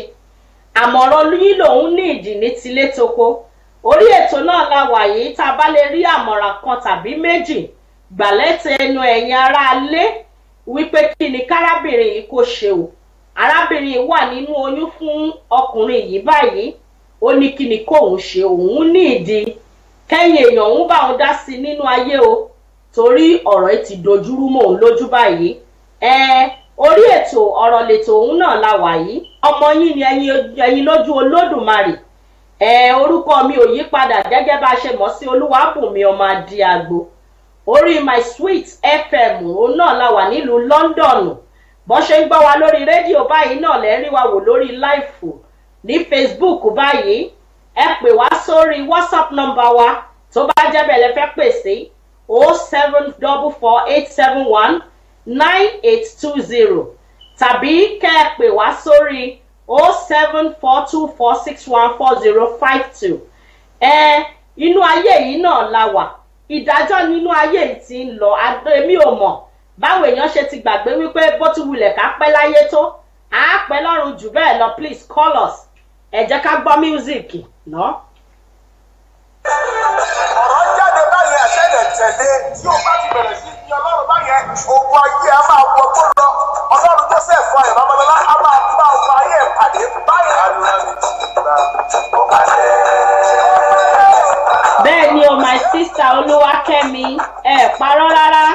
àmọ̀ràn yìí lòun ní ìdí ní tilé toko orí ètò náà la wà yìí tá a bá lè rí àmọ̀ràn kan tàbí méjì gbàlẹ́tẹ̀ ẹnu ẹ̀yin aráalé wípé kí ni kárábìnrin yìí kò ṣe o arábìnrin yìí wà nínú oyún fún ọkùnrin yìí báyìí ó ní kí ni kóun ṣe òun ní ìdí kẹ́yìn èèyàn òun bá òun dá sí nínú ayé o torí ọ̀rọ̀ yìí ti dojúrú mọ́ òun lójú báyìí orí ètò ọ̀rọ̀ lètò òun náà la wà yìí ọmọ yín ni ẹ̀yin lójú Olódùmarè orúkọ mi ò yí padà gẹ́gẹ́ bá a ṣe mọ̀ sí Olúwabùnmi ọmọ Adíagbo orí My Sweet FM òun náà la wà nílùú London bó ṣe ń gbọ́ wa lórí rédíò báyìí náà lẹ́ rí wa wò lórí láìfù ní Facebook báyìí ẹ pè wá sórí WhatsApp nọ́mbà wa tó bá jẹ́ bẹ́ẹ̀ lẹ fẹ́ pè sí 07448719820 tàbí kẹ́ ẹ pè wá sórí 07424614052 inú ayé yìí náà la wà ìdájọ́ nínú ayé yìí ti ń lọ èmi ò mọ̀ báwo èèyàn ṣe ti gbàgbé wípé bó ti wulẹ̀ ká pẹ́ láyé tó á pẹ́ lọ́run jù bẹ́ẹ̀ lọ please call us ẹ jẹ́ ká gbọ́ míúsíìkì náà. ọ̀rọ̀ jáde báyìí àṣẹ̀lẹ̀ tẹ̀lé tí ó bá ti bẹ̀rẹ̀ sí ní ọlọ́run báyẹn ogun ayé a máa wọ tó lọ ọlọ́run Joseph ayọ̀ babalọ́lá a máa bá ogun ayé pàdé báyìí. bẹ́ẹ̀ ni o my sister Olúwakẹ́mi ẹ parọ́ rárá.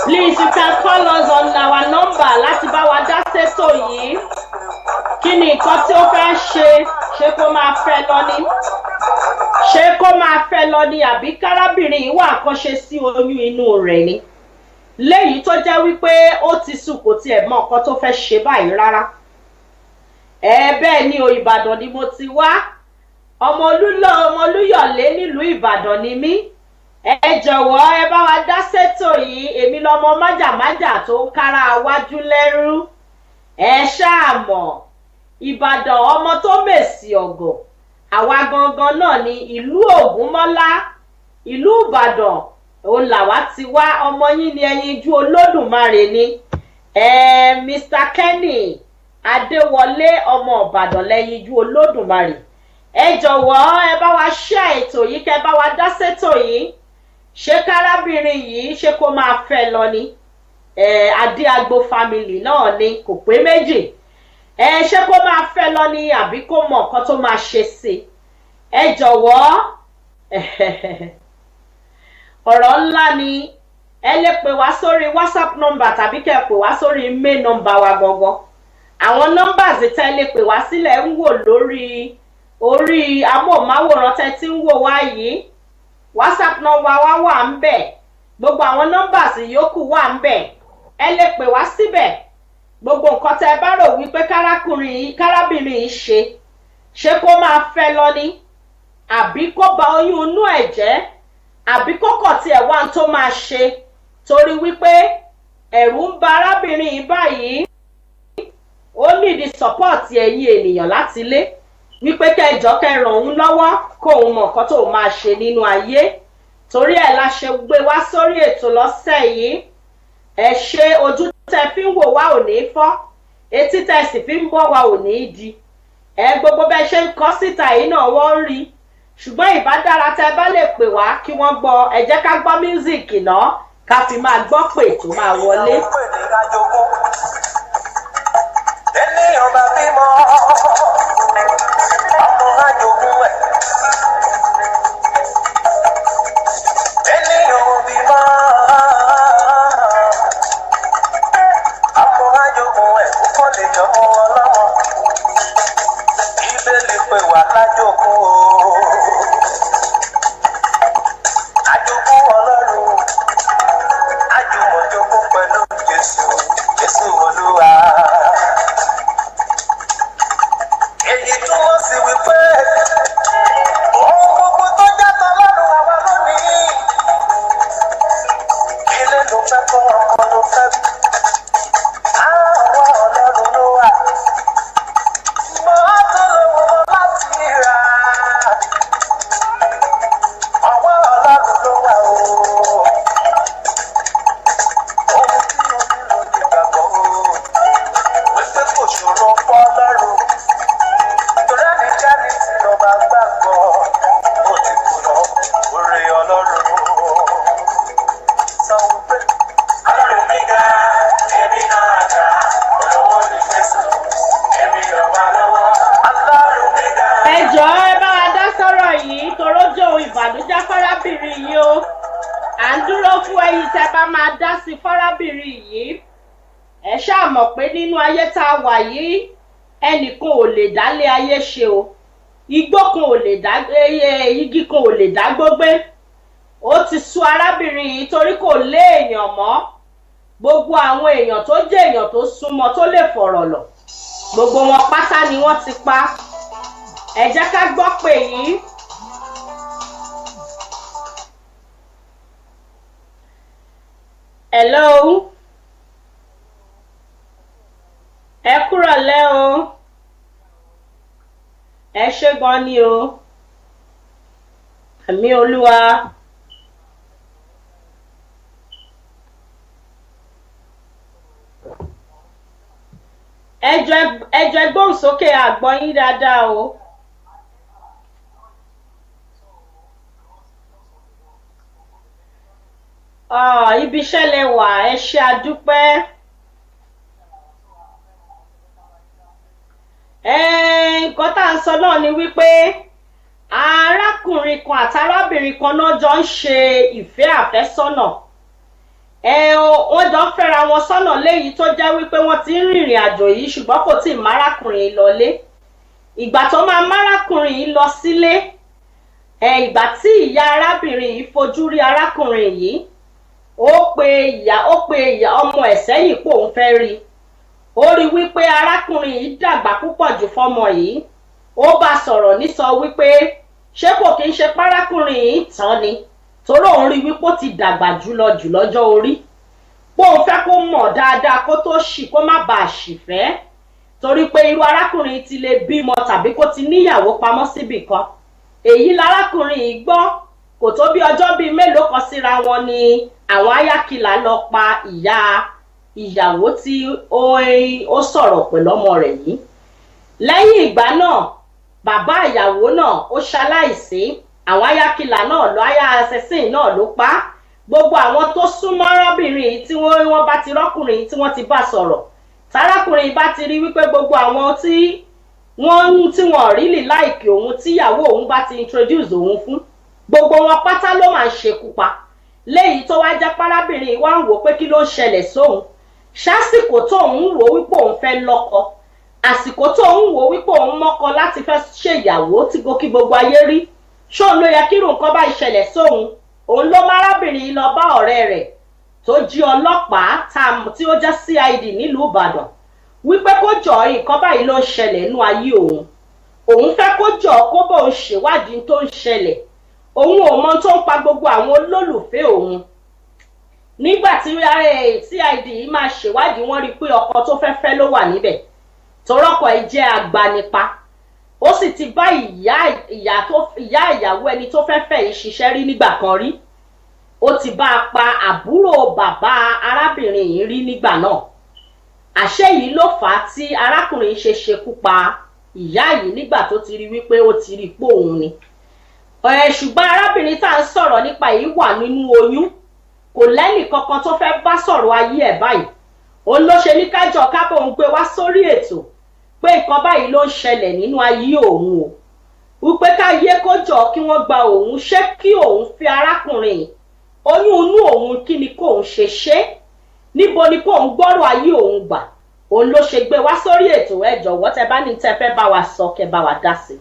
Please, you can call us on our number láti bá wa dá sétò yìí. Kí ni nǹkan tí ó fẹ́ ṣe kó máa fẹ́ lọ ni? Ṣé kó máa fẹ́ lọ ni àbí kárábìnrin yìí wà nǹkan ṣe sí oyún inú rẹ̀ ni? Léyìí tó jẹ́ wípé ó ti sùn kò tiẹ̀ mọ nǹkan tó fẹ́ ṣe báyìí rárá. Bẹ́ẹ̀ ni o Ìbàdàn ni mo ti wá. Ọmọ Olúyọ̀lé nílùú Ìbàdàn ni mí. Ẹ jọ̀wọ́ ẹ bá wa dá sétò yìí èmi lọmọ májàmájà tó ń kára wájú lẹ́rú ẹ ṣáà mọ̀ Ìbàdàn ọmọ tó mèsì ọ̀gọ̀ àwa gangan náà ní ìlú Ògúnmọ́lá ìlú Ìbàdàn òun làwa ti wá ọmọ yín ni ẹyinjú Olódùmarè ni Mr. Kenny Adéwọlé ọmọ Ìbàdàn lẹ́yinjú Olódùmarè ẹ jọ̀wọ́ ẹ bá wa share ètò yìí kẹ́ bá wa dá sétò yìí ṣé kárábìnrin yìí ṣé kó máa fẹ́ lọ ni Adéagbo family náà ni kò pé méjì ṣé kó máa fẹ́ lọ ni àbí kó mọ nǹkan tó máa ṣe sí ẹ jọ̀wọ́ ọ̀rọ̀ ńlá ni ẹ lè pè wá sórí WhatsApp number tàbí kẹ́ pè wá sórí main number wa gangan àwọn numbers tẹ́ lè pè wá sílẹ̀ ń wò lórí orí amóhùnmáwòrán tẹ́ tí ń wò wá yìí. WhatsApp nọ́mbà wa wà ń bẹ̀, gbogbo àwọn nọ́mbà sì yòókù wà ń bẹ̀. Ẹ lè pè wá síbẹ̀. Gbogbo nǹkan tẹ́ bá rò wípé kárábìnrin yìí ṣe kó máa fẹ́ lọ ni, àbí kó ba oyún inú ẹ̀ jẹ́, àbí kó kọ̀ tiẹ̀ wá tó máa ṣe torí wípé ẹ̀rù ń ba arábìnrin yìí báyìí. Ó nídìí support ẹ̀yin ènìyàn láti ilé wípé kẹjọ kẹ́ ràn òun lọ́wọ́ kóun mọ̀ nǹkan tó máa ṣe nínú ayé. Torí ẹ̀ la ṣe gbé wá sórí ètò lọ́sẹ̀ yìí. Ẹ ṣe ojú tẹ́ fi ń wò wá ò ní fọ́, etí tẹ́ sì fi ń gbọ́ wá ò ní di. Ẹ gbogbo bẹ́ẹ̀ ṣe ń kọ síta yìí náà wọ́n ń rí. Ṣùgbọ́n ìbá dára tẹ́ bá lè pè wá kí wọ́n gbọ́. Ẹ jẹ́ ká gbọ́ míúsìkì náà ká fi máa gbọ́ pé tó máa wọlé. Ènìyàn bá bímọ, ọmọ ajogún ẹ̀. Ènìyàn ò bímọ, ọmọ ajogún ẹ̀ kò lè jọmọ ọlọ́mọ. Bíbélì pè wá lájogún o. Ajogún Ọlọ́run, ajùmọ̀jogún pẹ̀lú Jésù Olúwa. Èyí túmọ̀ sí wípé ohun gbogbo tó jẹ́tọ̀ lọ́rùn àwa lónìí. Ilé ló fẹ́ kọ́, ọkọ ló fẹ́ bí. Àwọn Ọlọ́run ló wà. Mọ́tò lówó láti rà. Ọwọ́ Ọlọ́run ló wà o. Ohun tí o nílò ní ìgbàgbọ́ o. Wípé kò ṣòro fọ́ Ọlọ́run. Torí ẹnikẹ́ni tí lọ bá gbàgbọ́, ó ti kùnà orí Ọlọ́run. Sọ wípé Ọlọ́run mi ga, èmi náà ga, olówó ni Jésù, èmi ràn wá lọ́wọ́. Ọlọ́run mi ga. Ẹ jọ̀ọ́ ẹ bá wa dá sọ́rọ̀ yìí torójó ìbànújẹ́ fárábìnrin yìí o. À ń dúró fún ẹ̀yin tẹ́ bá máa dá sí fárábìnrin yìí. Ẹ ṣáà mọ̀ pé nínú ayé tá a wà yìí ẹnìkan ò lè dálé ayé ṣe o. Igbó kan ò lè dá igi kan ò lè dá gbógbé. Ó ti sú arábìnrin yìí torí kò lé èèyàn mọ́. Gbogbo àwọn èèyàn tó jẹ́ èèyàn tó súnmọ́ tó lè fọ̀rọ̀ lọ̀, gbogbo wọn pátá ni wọ́n ti pa. Ẹ jẹ́ ká gbọ́ pé yìí. Hello. Ẹ kúrọ̀lẹ́ o. Ẹ ṣé gan ni o. Àmì Olúwa. Ẹ jọ̀ọ́ gbóhùn sókè àgbọ́ yín dáadáa o. Ibi iṣẹ́ lẹ wà, ẹ ṣé àdúpẹ́. Nǹkan tá à ń sọ náà ni wípé arákùnrin kan àti arábìnrin kan náà jọ ń ṣe ìfẹ́ àfẹ́sọ́nà. Wọ́n jọ ń fẹ́ra wọn sọ́nà léyìí tó jẹ́ wípé wọ́n ti ń rìnrìn àjò yìí ṣùgbọ́n kò tíì márákùnrin yìí lọlé. Ìgbà tó máa márákùnrin yìí lọ sílé, ìgbà tí ìyá arábìnrin yìí fojú rí arákùnrin yìí, ó pe ìyá ọmọ ẹ̀ sẹ́yìn pé òun fẹ́ rí. Ó rí wípé arákùnrin yìí dàgbà púpọ̀ jù fọ́mọ yìí. Ó bá sọ̀rọ̀ nísọ wípé ṣé kò kí ń ṣe párákùnrin yìí tán ni, torí òun rí wípé ó ti dàgbà jù lọ́jọ́ orí. Pé òun fẹ́ kó mọ̀ dáadáa kó tó ṣì kó má bàa ṣì fẹ́, torí pé irú arákùnrin ti lè bímọ tàbí kó ti níyàwó pamọ́ síbì kan. Èyí lárákùnrin yìí gbọ́. Kò tó bí ọjọ́ bíi mélòó kan síra wọn ni àwọn ayákìlá lọ pa ìyàwó tí ó sọ̀rọ̀ pẹ̀lú ọmọ rẹ̀ yìí. Lẹ́yìn ìgbà náà bàbá ìyàwó náà ó ṣaláìsí. Àwọn ayákìlá náà aya assassin náà ló pa. Gbogbo àwọn tó súnmọ́ arábìnrin yìí tí wọ́n bá ti rọ́kùnrin yìí tí wọ́n ti bá sọ̀rọ̀, tárákùnrin yìí bá ti rí wípé gbogbo àwọn tí wọ́n rí lì láìkì òun tíyàwó òun bá ti introduce òun fún, gbogbo wọn pátá ló máa ń ṣekú pa. Léyìí tó wá jẹ́ párábìnrin wá ń wò pé kí ló ń ṣẹlẹ̀ sóhun. Ṣásìkò tóun wò wípé òun fẹ́ lọ́kọ, àsìkò tó ń wò wípé òun mọ́kọ láti fẹ́ ṣèyàwó tí gòkè gbogbo ayé rí ṣóun ló yẹ kírun nǹkan bá ìṣẹ̀lẹ̀ sóhun òun ló má arábìnrin lọ bá ọ̀rẹ́ rẹ̀ tó jí ọlọ́pàá tí ó jẹ́ CID nílùú Ìbàdàn wípé kó jọ nǹkan báyìí ló ń ṣẹlẹ̀ nínú ayé òun fẹ́ kó jọ kó bóun ṣèwádìí tó ń ṣẹlẹ̀ òun ò mọ tó ń pa gbogbo àwọn olólùfẹ́ òun nígbà tí CID máa ṣèwádìí wọ́n rí i pé ọkọ tó fẹ́ ló wà níbẹ̀ torọ́kọ ẹ̀ jẹ́ agbanipa ó sì ti bá ìyá ìyàwó ẹni tó fẹ́ yìí ṣiṣẹ́ rí nígbà kan rí ó ti bá a pa àbúrò bàbá arábìnrin yìí rí nígbà náà àṣẹ yìí ló fà á tí arákùnrin ṣe ṣekú pa ìyá yìí nígbà tó ti rí wípé ó ti rí pé òun ni ṣùgbọ́n arábìnrin tá à ń sọ̀rọ̀ nípa yìí wà nínú oyún kò lẹ́nì kankan tó fẹ́ bá sọ̀rọ̀ ayé ẹ̀ báyìí òun ló ṣe ní kájọ kábọ̀ òun gbé wá sórí ètò pé nǹkan báyìí ló ń ṣẹlẹ̀ nínú ayé òun o wípé káyé kó jọ kí wọ́n gba òun ṣé kí òun fi arákùnrin oyún inú òun kí ni kóun ṣe níbo ni kóun gbọ́rọ̀ ayé òun gbà òun ló ṣe gbé wá sórí ètò ẹ jọ̀wọ́ tẹ bá ní tẹ fẹ́ bá wa sọ kẹ bá wa dá sí.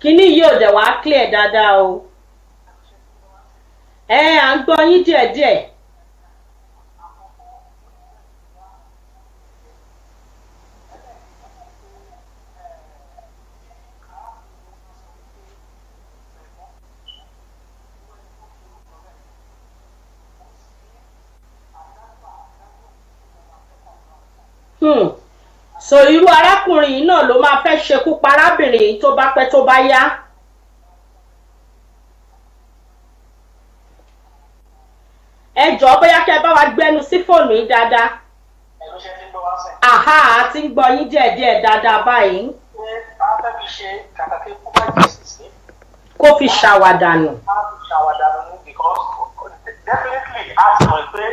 kíní yìí ò dẹ̀ wá clear dáadáa o à ń gbọ́ yín díẹ̀díẹ̀. So irú arákùnrin yìí náà ló máa fẹ́ ṣekú pa arábìnrin yìí tó bá pẹ́ tó bá yá. Ẹ jọ̀ọ́ bóyá kẹ́ bá wa gbẹ́nu sí fóònù yìí dáadáa. Àhá àti ń gbọ́ yín díẹ̀díẹ̀ dáadáa báyìí. Kó fi ṣàwàdànù. Definitely a ti mọ̀ pé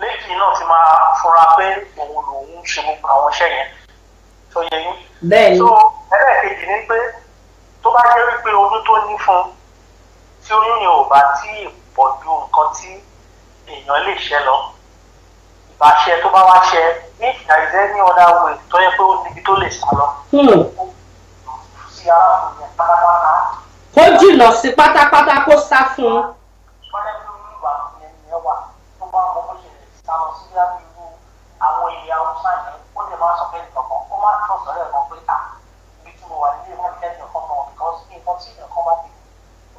lẹ́yìn náà ti máa fura pé òun lòun ṣe gbogbo àwọn iṣẹ́ yẹn tó yẹ yín. Bẹ́ẹ̀ni. So ẹlẹ́ẹ̀kejì ni pé tó bá jẹ́ wípé oyún tó ní fún tí oyún yẹn ò bá tí ì pọ̀ ju nǹkan tí èèyàn lè ṣe lọ ìbáṣẹ tó bá wá ṣe if there is any other way tó yẹ pé ó níbi tó lè sá lọ. Sí arákùnrin yẹn pátápátá. Kó jìnnà sí pátápátá kó sá fún un. Àwọn ilé haúsá yẹn ó lè máa sọ pé ìtọ̀kọ̀ ó máa tọ̀ sọ́rọ̀ ẹ̀kan pé ibi tí mo wà nílé wọn kẹ́ ẹ̀yàn kan mọ̀ because nǹkan tí èèyàn kan bá dé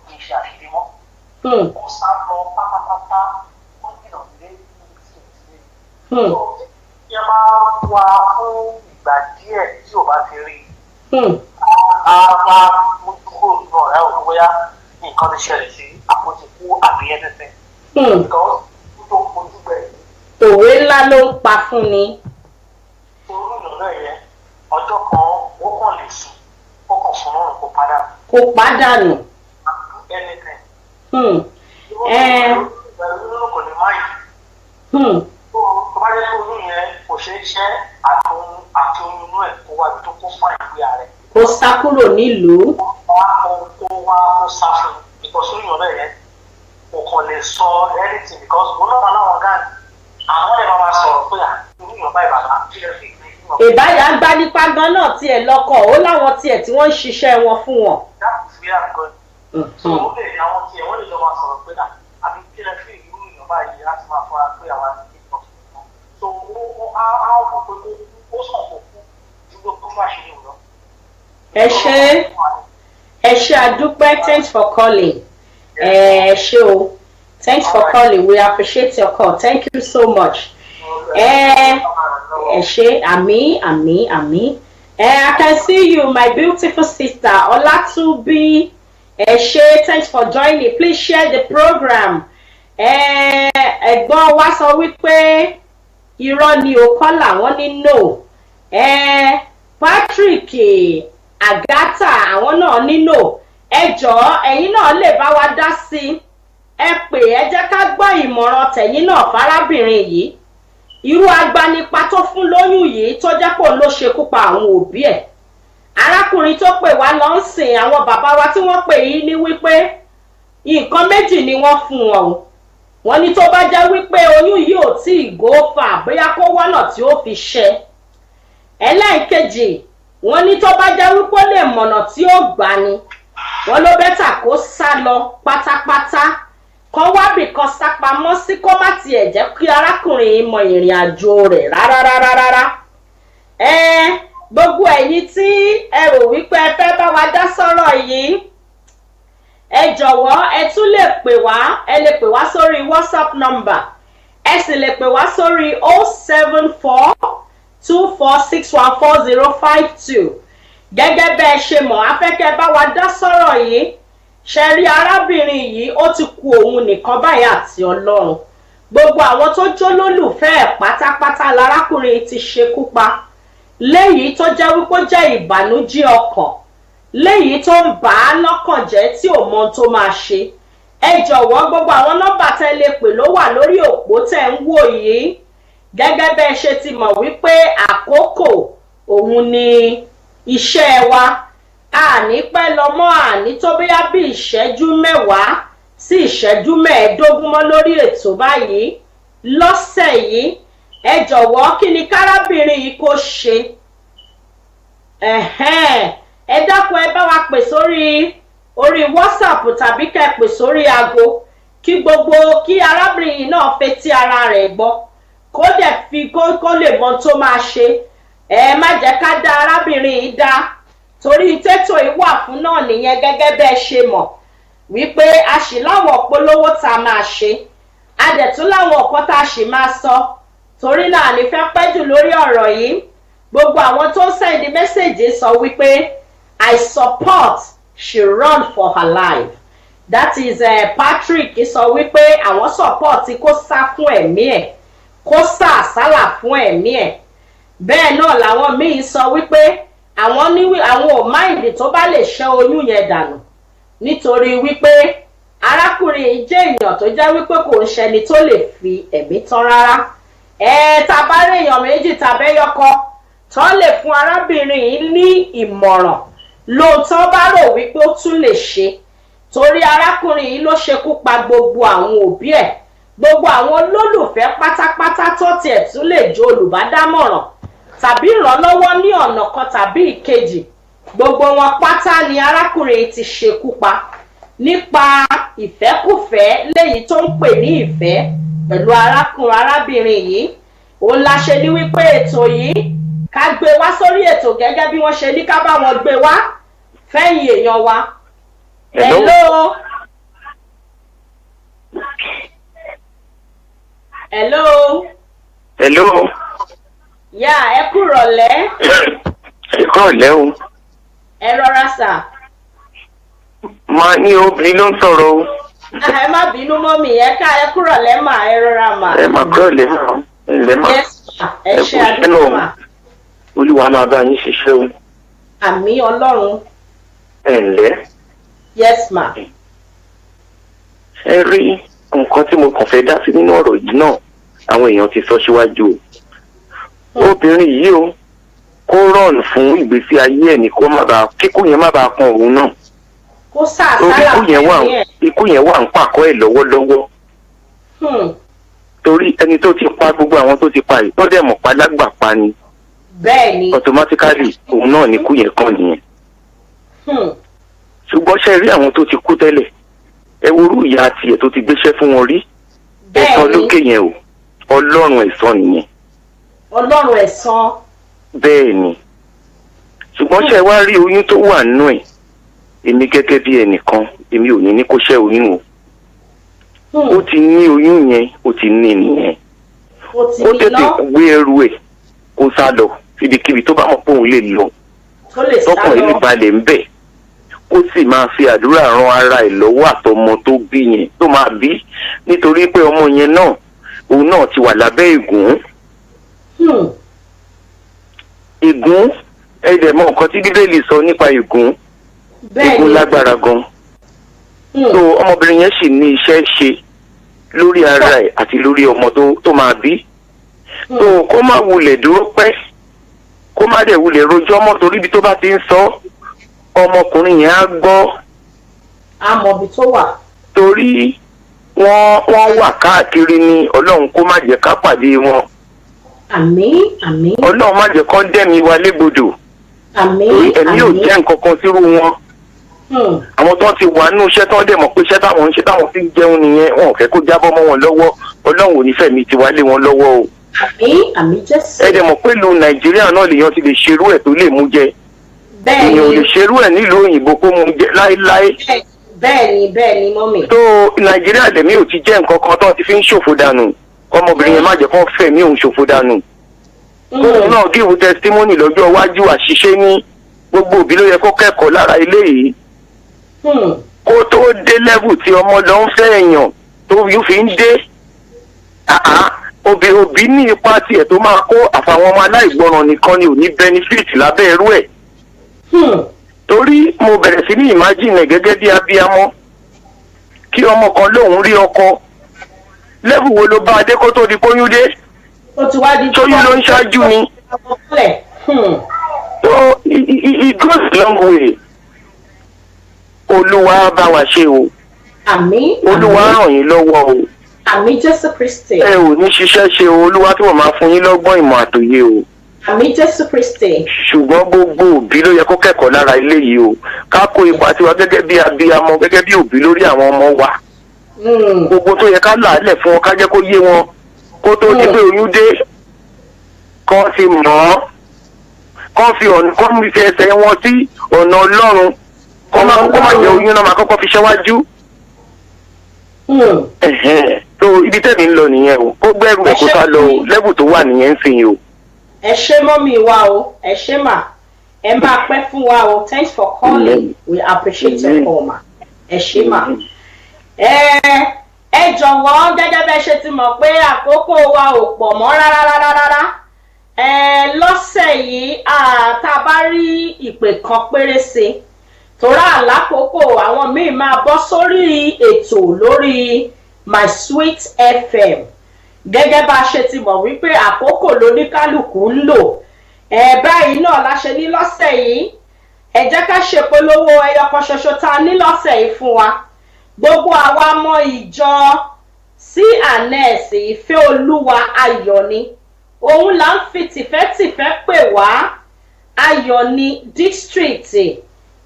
kì í ṣe àṣírí mọ́. Ó sá lọ pátápátá ó jìnnà sílé níbi tí èèyàn ti lé. Ṣé máa wá fún ìgbà díẹ̀ tí ò bá ti rí i? A máa mú kúrò nínú ọ̀rẹ́ òun bóyá nǹkan ti ṣẹlẹ̀ sí àpótíkú àbí ẹ̀ẹ́dẹ́gbẹ̀. Because ó tó kojú bẹ̀rẹ̀. Òwe ńlá ló ń pa fún ni. Orú ìlọ́dọ̀ yẹn ọjọ́ kan ó kàn lè sùn ó kàn fún ọrùn kó padà. Kó pàdánù. Anything. Ìgbà kò ní máyì. Tó bá jẹ́ pé oyún yẹn kò ṣeé ṣẹ́ àti oyún inú ẹ̀ kó wá ibi tó kó fún ìgbé rẹ̀. Kó sá kúrò nílùú. Kó sá fún because oyún ìlọ́dọ̀ yẹn kò kàn lè sọ anything because òun náà máa láwọn gáàní. Àwọn ẹ̀ máa sọ̀rọ̀ pé oyún ìyọ̀bá ìbàdàn kí ẹ fi ìgbé yín. Ìbáyà gbá nípa gan náà tiẹ̀ lọ́kọ̀ ó láwọn tiẹ̀ tí wọ́n ń ṣiṣẹ́ wọn fún wọn. That's where I'm going. So ó lè àwọn tiẹ̀ wọ́n lè jọ máa sọ̀rọ̀ pé àbí kí ẹ fi ìlú ìyọ̀bá yìí láti máa fọra pé àwọn àti ìtọ́. So á wò pé ó sàn kó kú ju gbogbo fún àṣírí lọ. Ẹ ṣé àdúpẹ́, thanks for calling. Ẹ ṣé o. Thanks for calling. We appreciate your call. Thank you so much. Àmì. I can see you, my beautiful sister, Olatubi. Thanks for joining. Please share the program. Ẹ̀gbọ́n wa sọ wípé irọ́ ni o kọ́ làwọn ní no. Patrick Agatha àwọn náà ní no. Ẹ jọ̀ọ́ ẹ̀yin náà lè bá wa dá sí. Ẹ pè ẹ jẹ́ ká gbọ́ ìmọ̀ràn tẹ̀yin náà fárábìnrin yìí. Irú agbanipa tó fún lóyún yìí tó jẹ́ pò ló ṣekú pa àwọn òbí ẹ̀. Arákùnrin tó pè wá lọ ń sìn àwọn bàbá wa tí wọ́n pè yìí ní wípé nǹkan méjì ni wọ́n fún wọn o wọ́n ní tó bá jẹ́ wípé oyún yìí ò tí ì gófà bóyá kó wọ́nà tí ó fi ṣẹ ẹlẹ́ẹ̀kejì wọ́n ní tó bá jẹ́ wípé ó lè mọ̀nà tí ó gbà ni wọ́n ló bẹ́tà kó sá lọ pátápátá kan wábì kan sápamọ́ sí kó má tiẹ̀ jẹ́ kí arákùnrin yìí mọ ìrìn àjò rẹ̀ rárá. Gbogbo ẹ̀yin tí ẹ rò wípé ẹ fẹ́ bá wa dá sọ́rọ̀ yìí ẹ jọ̀wọ́ ẹ tún lè pè wá ẹ lè pè wá sórí WhatsApp number ẹ sì lè pè wá sórí 07424614052 gẹ́gẹ́ bẹ́ẹ̀ ṣe mọ̀ afẹ́kẹ́ bá wa dá sọ́rọ̀ yìí ṣe rí arábìnrin yìí ó ti kù òun nìkan báyìí àti Ọlọ́run gbogbo àwọn tó jólólùfẹ́ ẹ̀ pátápátá lárákùnrin ti ṣekú pa léyìí tó jẹ́ wípé ó jẹ́ ìbànújẹ́ ọkàn léyìí tó ń bà á lọ́kàn jẹ́ tí ò mọ tó máa ṣe ẹ jọ̀wọ́ gbogbo àwọn nọ́mbà tẹ́ lè pè ló wà lórí òpó tẹ́ ń wò yìí gẹ́gẹ́ bẹ́ẹ̀ ṣe ti mọ̀ wípé àkókò òun ni iṣẹ́ wa àní pẹ́ lọ mọ́ àní tó bóyá bí ìṣẹ́jú 10 sí ìṣẹ́jú 15 mọ́ lórí ètò báyìí lọ́sẹ̀ yìí ẹ jọ̀wọ́ kí ni kárábìnrin yìí kó ṣe ẹ dákun ẹ bá wa pè sórí WhatsApp tàbí kẹ́ pè sórí aago kí arábìnrin yìí náà fetí ara rẹ̀ gbọ́ kó dẹ̀ fi kó lè mọ tó máa ṣe ẹ má jẹ́ ká dá arábìnrin yìí dá torí tètò yìí wà fún náà nìyẹn gẹ́gẹ́ bẹ́ẹ̀ ṣe mọ̀ wípé a sì láwọn polówó tá a máa ṣe a dẹ̀ tún láwọn ọ̀kan tá a sì máa sọ torí náà ní fẹ́ pẹ́ jù lórí ọ̀rọ̀ yìí gbogbo àwọn tó ń sẹ́ndí mẹ́sẹ̀jì sọ wípé I support she run for her life that is Patrick sọ wípé àwọn support kó sá fún ẹ̀mí ẹ̀ kó sá àsálà fún ẹ̀mí ẹ̀ bẹ́ẹ̀ náà làwọn míì sọ wípé àwọn ò máìlì tó bá lè ṣẹ́ oyún yẹn dànù nítorí wípé arákùnrin yìí jẹ́ èèyàn tó jẹ́ wípé kò ń ṣẹni tó lè fi ẹ̀mí tán rárá tabarí èèyàn méjì tàbẹ́yọkọ tó lè fún arábìnrin yìí ní ìmọ̀ràn lóòótọ́ bá rò wípé ó tún lè ṣe torí arákùnrin yìí ló ṣekú pa gbogbo àwọn òbí ẹ̀ gbogbo àwọn olólùfẹ́ pátápátá tó tiẹ̀ tún lè jó olùbádámọ̀ràn tàbí ìrànlọ́wọ́ ní ọ̀nà kan tàbí ìkejì gbogbo wọn pátá ni arákùnrin yìí ti ṣekú pa nípa ìfẹ́kùfẹ́ léyìí tó ń pè ní ìfẹ́ pẹ̀lú arábìnrin yìí òun la ṣe ní wípé ètò yìí ká gbé wá sórí ètò gẹ́gẹ́ bí wọ́n ṣe ní ká bá wọn gbé wá fẹ́yìn èèyàn wa. Hello. Yà ẹ kúrọ̀lẹ́. Ẹ kúrọ̀lẹ́ o. Ẹ rọra sà. Máa ní obìnrin ló ń sọ̀rọ̀ o. Ẹ má bínú mọ́ mi ẹ kúrọ̀lẹ́ mà ẹ rọra mà. Ẹ má kúrọ̀lẹ́ mà ẹ lẹ́ mà. Ẹ ṣe àdúgbò mà. Olúwa máa bá yín ṣiṣẹ́ o. Àmín Ọlọ́run. Ẹ ǹlẹ́. Yes ma. Ẹ rí nǹkan tí mo kàn fẹ́ dá sí nínú ọ̀rọ̀ yìí náà àwọn èèyàn ti sọ síwájú o. Obìnrin yìí o kó rọ̀nù fún ìgbésí ayé ẹ̀ ní kíkú yẹn má bàa kan òun náà. Kó sàásálà fún ẹ̀. Ikú yẹn wà ń pàkọ́ ẹ̀ lọ́wọ́lọ́wọ́. Torí ẹni tó ti pa gbogbo àwọn tó ti pa yìí tó dẹ̀ mọ̀ pa lágbà pa ni. Bẹ́ẹ̀ni. Automatically òun náà ní ikú yẹn kàn nìyẹn. Ṣùgbọ́n ṣe rí àwọn tó ti kú tẹ́lẹ̀ ẹ worú ìyá tiẹ̀ tó ti gbéṣẹ́ fún wọn rí ẹ̀san lókè yẹn o Ọlọ́run ẹ̀san nìyẹn. Ọlọ́run ẹ̀san. Bẹ́ẹ̀ ni ṣùgbọ́n ṣe wá rí oyún tó wà nínú ẹ̀ èmi gẹ́gẹ́ bí ẹnìkan èmi ò ní kó ṣẹ́ oyún o. Ó ti ní oyún yẹn ó ti ní nìyẹn. Ó tètè gbé ẹrù ẹ̀ kó sá lọ síbikíbi tó bá mọ̀ pé òun lè lọ tọkàn ilé balẹ̀ ń bẹ̀ ó sì máa fi àdúrà ran ara ẹ̀ lọ́wọ́ àtọmọ tó bí yẹn tó máa bí nítorí pé ọmọ yẹn náà òun náà ti wà lábẹ́ ègún. Ègún ẹ̀dẹ̀ mọ nǹkan tí Bíbélì sọ nípa ègún ègún lágbára gan. So ọmọbìnrin yẹn sì ní iṣẹ́ ṣe lórí ara ẹ̀ àti lórí ọmọ tó máa bí. So kó má wulẹ̀ dúró pẹ́ kó má dẹ̀ wulẹ̀ rojọ́ mọ́ torí ibi tó bá ti ń sọ ọmọkùnrin yẹn á gbọ́. Àmọ̀bí tó wà. torí wọ́n wà káàkiri ni Ọlọ́run kó má jẹ́ ká pàdé wọn. Àmín, àmín. Ọlọ́run má jẹ́ kó dẹ̀mí wa légbodò. Àmín, ẹ̀mí ò jẹ́ nǹkan kan sírú wọn. Àwọn tó ti wà nínú iṣẹ́ tó dẹ̀ mọ̀ pé iṣẹ́ táwọn ń ṣe táwọn fi ń jẹun nìyẹn, wọn ò fẹ́ kó jábọ́ mọ́ wọn lọ́wọ́. Ọlọ́run ò ní fẹ̀mí tiwa lé wọn lọ́wọ́ o. Àmín, àmín Jésù. Ẹ dẹ̀ mọ̀ pé ìlú Nàìjíríà náà lèèyàn ti lè ṣerú ẹ̀ tó lè mú jẹ. Bẹ́ẹ̀ni. Èèyàn ò lè ṣerú ẹ̀ nílùú òyìnbó kó mú jẹ láéláé. Bẹ́ẹ̀ni mọ́mì. Tó Nàìjíríà lèmi ò ti jẹ́ nǹkan kan tó ti fi ń ṣòfò dànù. Ọmọbìnrin yẹn má jẹ́ kó fẹ̀mí òun ṣòfò dànù. Kóun náà gíwù testimony lọ́jọ́ iwájú àṣìṣe ní gbogbo òbí ló yẹ kó kẹ́kọ̀ọ́ lára ilé yìí. Kó tó dé level tí ọmọ lọ ń fẹ́ èèyàn tó yóò fi ń dé. Òbí ní ipa tiẹ̀ tó máa kó àfàwọn ọmọ aláìgbọràn nìkan ni ò ní benefit lábẹ́ ẹrú ẹ̀. Torí mo bẹ̀rẹ̀ sí ní imagine gẹ́gẹ́ bí abiyamọ kí ọmọ kan lóun rí ọkọ level wo ló bá adé kó tó di kóyún dé. Tóyún ló ń ṣáájú ni. So it goes long way. Olúwa bá wa ṣe o. Àmín. Olúwa ràn yín lọ́wọ́ o. Àmín Jésù Kristi. Ẹ ò ní ṣiṣẹ́ ṣe o. Olúwa tí wọ́n máa fún yín lọ́gbọ́n ìmọ̀ àtòyé o. Àmín Jésù Kristi. Ṣùgbọ́n gbogbo òbí ló yẹ kó kẹ́kọ̀ọ́ lára ilé yìí o. Ká kó ipa tiwa gẹ́gẹ́ bí abiyamọ gẹ́gẹ́ bí òbí lórí àwọn ọmọ wa. Gbogbo tó yẹ ká làálẹ̀ fún wọn ká jẹ́ kó yé wọn kó tó di pé oyún dé. Kán ti mọ̀ ọ́. Kán fi ẹsẹ̀ wọn sí ọ̀nà Ọlọ́run. Kó má jẹ́ oyún náà máa kọ́kọ́ fi ṣẹ́wájú. So ibi tẹ́mi ń lọ nìyẹn o. Kó gbẹ́rù ẹ̀ kó sá lọ o. Lẹ́bù tó wà nìyẹn ń sìn o. Ẹ ṣé mọ́mì wa o, ẹ ṣé mà. Ẹ máa pẹ́ fún wa o. Thanks for calling. We appreciate your call ma. Ẹ ṣé mà. Ẹ jọ̀wọ́ gẹ́gẹ́ bẹ́ẹ̀ ṣe ti mọ̀ pé àkókò wa ò pọ̀ mọ́ rárá. Lọ́sẹ̀ yìí tá a bá rí ìpè kan pérése torá àlákòókò àwọn míì máa bọ́ sórí ètò lórí My Sweet FM gẹ́gẹ́ bá a ṣe ti mọ̀ wípé àkókò lóníkálùkù ń lò báyìí náà la ṣe ní lọ́sẹ̀ yìí ẹ jẹ́ ká ṣe polówó ẹyọ kan ṣoṣo tá a ní lọ́sẹ̀ yìí fún wa gbogbo àwa ọmọ ìjọ C&S ìfẹ́ olúwa ayọ̀ ni òun là ń fi tìfẹ́tìfẹ́ pè wá ayọ̀ ni district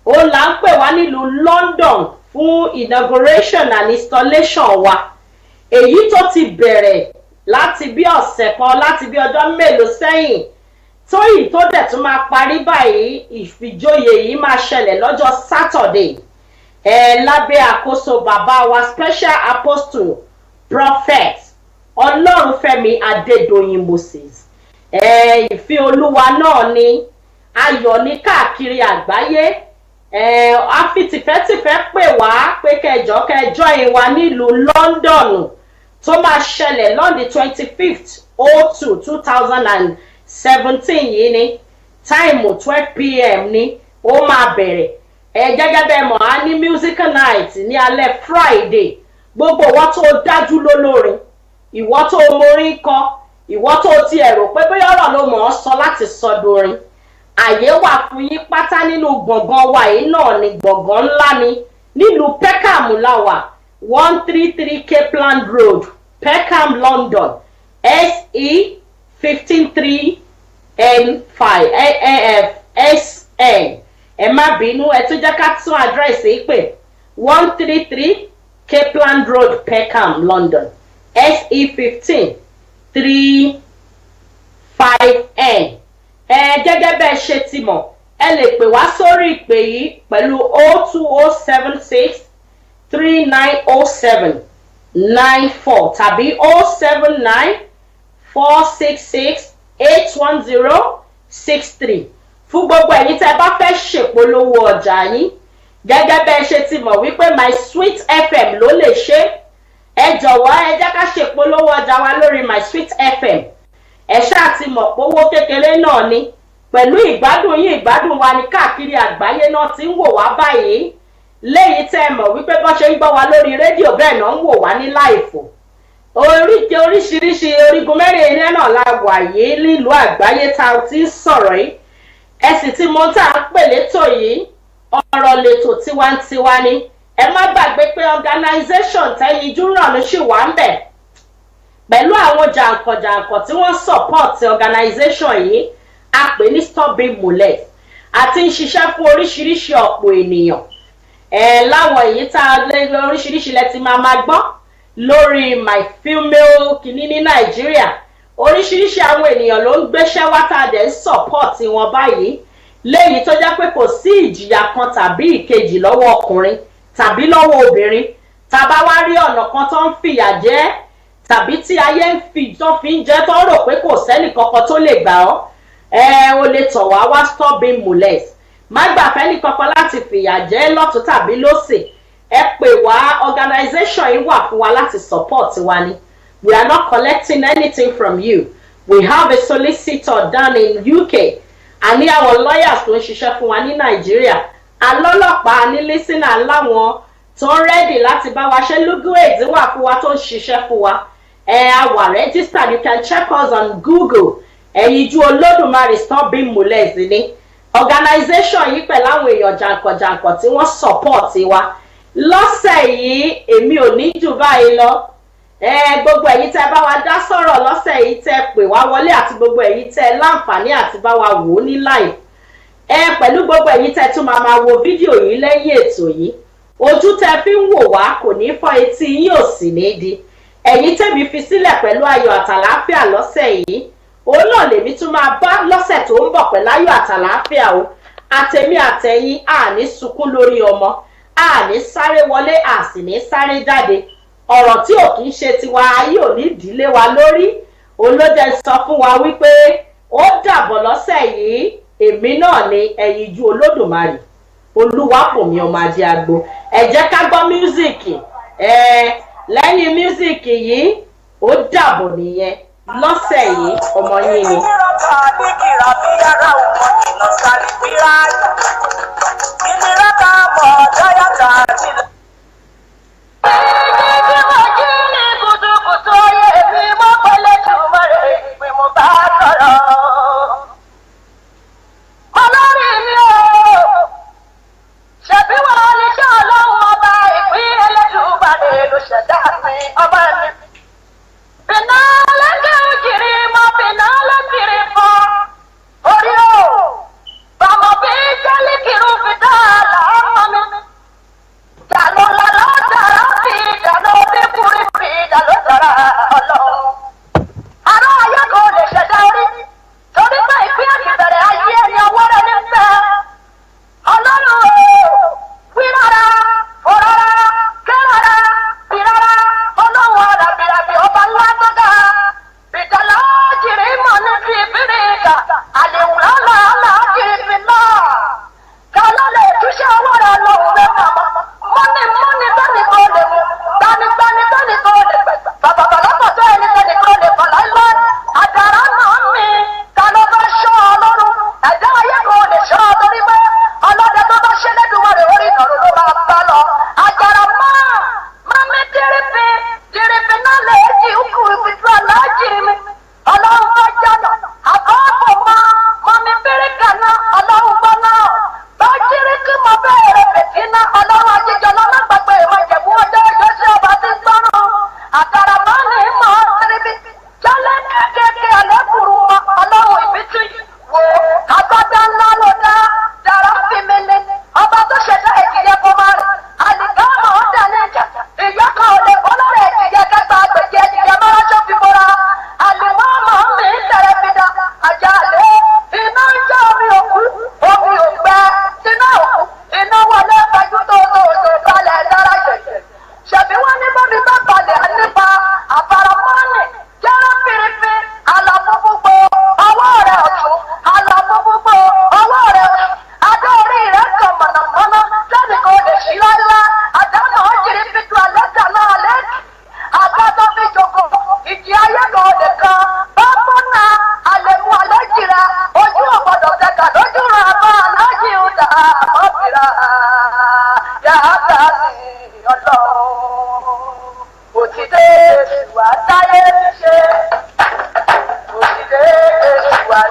òun là ń pè wá nílùú London fún inauguration and installation wa èyí tó ti bẹ̀rẹ̀ láti bí ọ̀sẹ̀ kan láti bí ọjọ́ mélòó sẹ́yìn tóyì tó dẹ̀ tún máa parí báyìí ìfijóyè yìí máa ṣẹlẹ̀ lọ́jọ́ Saturday lábẹ́ àkóso bàbá wa special apostle prophet Ọlọ́runfẹ́mi Adédoyin Moses ìfẹ́ olúwa náà ni ayọ̀ ní káàkiri àgbáyé a fi tìfẹ́tìfẹ́ pè wá pé kẹjọ ìwà nílùú London tó máa ṣẹlẹ̀ lọ́ndì 25th 02/2017 yìí ni táìmù 12 p.m. ni ó máa bẹ̀rẹ̀ gẹ́gẹ́ bẹ́ẹ̀ mọ̀ á ní music night ní alẹ́ Friday gbogbo ìwọ tó dájú lólórin ìwọ tó morin kọ ìwọ tó ti ẹ̀rọ pé bóyá ọ̀rọ̀ ló mọ̀ ọ́ sọ láti sọdorin àyè wà fún yín pátá nínú gbọ̀ngàn wa yìí náà ni gbọ̀ngàn ńlá ni nílùú Peckham láwà 133 Capland Road Peckham London SE 153N5 SN ẹ má bínú ẹ tún jẹ́ ká tún àdírẹ́sì yìí pé 133 Capland Road Peckham London SE 153N gẹ́gẹ́ bẹ́ẹ̀ ṣe ti mọ̀ ẹ lè pè wá sórí ìpè yìí pẹ̀lú 02076 3907 94 tàbí 079 466 81063 fún gbogbo ẹ̀yin tẹ́ bá fẹ́ ṣèpolówó ọjà yín gẹ́gẹ́ bẹ́ẹ̀ ṣe ti mọ̀ wípé My Sweet FM ló lè ṣe ẹ jọ̀wọ́ ẹ jẹ́ ká ṣèpolówó ọjà wa lórí My Sweet FM ẹ ṣáà ti mọ̀ pé owó kékeré náà ni pẹ̀lú ìgbádùn yín ìgbádùn wa ní káàkiri àgbáyé náà ti ń wò wá báyìí léyìí tẹ́ ẹ mọ̀ wípé bó ṣe ń gbọ́ wa lórí rédíò bẹ́ẹ̀ náà ń wò wá ní láìfò oríṣiríṣi orígun mẹ́rin náà la wà yìí nílùú àgbáyé tá a ti ń sọ̀rọ̀ yìí ẹ sì ti mọ̀ tá a ń pè létò yìí ọ̀rọ̀ lètò tiwantiwa ni ẹ má gbàgbé pé organization tẹ́yinjú ràn ló ṣì wà ń bẹ̀ pẹ̀lú àwọn jàǹkànjàǹkàn tí wọ́n support organization yìí a pè ní Stop Being Molest àti ń ṣiṣẹ́ fún oríṣiríṣi ọ̀pọ̀ ènìyàn láwọn èyí tá a lé oríṣiríṣi lẹ ti máa gbọ́ lórí my female kìíní ní Nàìjíríà oríṣiríṣi àwọn ènìyàn ló ń gbéṣẹ́ wá tá a dẹ̀ ń support wọn báyìí léyìí tó jẹ́ pé kò sí ìjìyà kan tàbí ìkejì lọ́wọ́ ọkùnrin tàbí lọ́wọ́ obìnrin tá a bá wá rí ọ̀nà kan tó ń fìyà jẹ tàbí tí ayé tó fi ń jẹ tó ń rò pé kò sẹ́nì kankan tó lè gbà ọ́ o lè tọ̀ wá Stop Being Molest má gbà fẹ́nì kankan láti fìyà jẹ lọ́tún tàbí lósì ẹ pè wá organization yìí wà fún wa láti support wa ni. We are not collecting anything from you. We have a solicitor down in UK. A ní àwọn lawyers tó ń ṣiṣẹ́ fún wa ní Nàìjíríà. Alọ́lọ́pàá ní listener láwọn tó ń ready láti bá wa ṣe Luguade wà fún wa tó ń ṣiṣẹ́ fún wa. A wà registered. You can check us on Google. Ẹ̀yinjú Olódùmarè Stop Being Molest ni. Organization yìí pẹ̀lú àwọn èèyàn jàǹkànjàǹkàn tí wọ́n support wa. Lọ́sẹ̀ yìí èmi ò ní jù báyìí lọ. Gbogbo ẹ̀yin tẹ́ bá wa dá sọ̀rọ̀ lọ́sẹ̀ yìí tẹ́ pè wá wọlé àti gbogbo ẹ̀yin tẹ́ láǹfààní àti bá wa wò ó ní live pẹ̀lú gbogbo ẹ̀yin tẹ́ tún máa wo fídíò yìí lẹ́yìn ètò yìí ojú tẹ́ fi ń wò wá kò ní fọ́ etí yín ò sì ní di ẹ̀yin tẹ́mi fi sílẹ̀ pẹ̀lú ayọ̀ àtàlàáfíà lọ́sẹ̀ yìí òun náà lèmi tún máa bá lọ́sẹ̀ tó ń bọ̀ pẹ̀lú ayọ̀ àtàlàáfíà o àtẹ̀mí àtẹ̀yin àní sunkún lórí ọmọ àní sáré wọlé àsì ní sáré jáde ọ̀rọ̀ tí ò kì í ṣe tiwa ayé ò ní ìdílé wa lórí olóde sọ fún wa wípé ó dàbọ̀ lọ́sẹ̀ yìí èmi náà ni Ẹ̀yinjú Olódùmarè Olúwapọ̀mí ọmọ ajé agbo ẹ jẹ́ ká gbọ́ mísíkì lẹ́yìn mísíkì yìí ó dàbọ̀ nìyẹn lọ́sẹ̀ yìí ọmọ yín ni.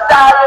Dáyé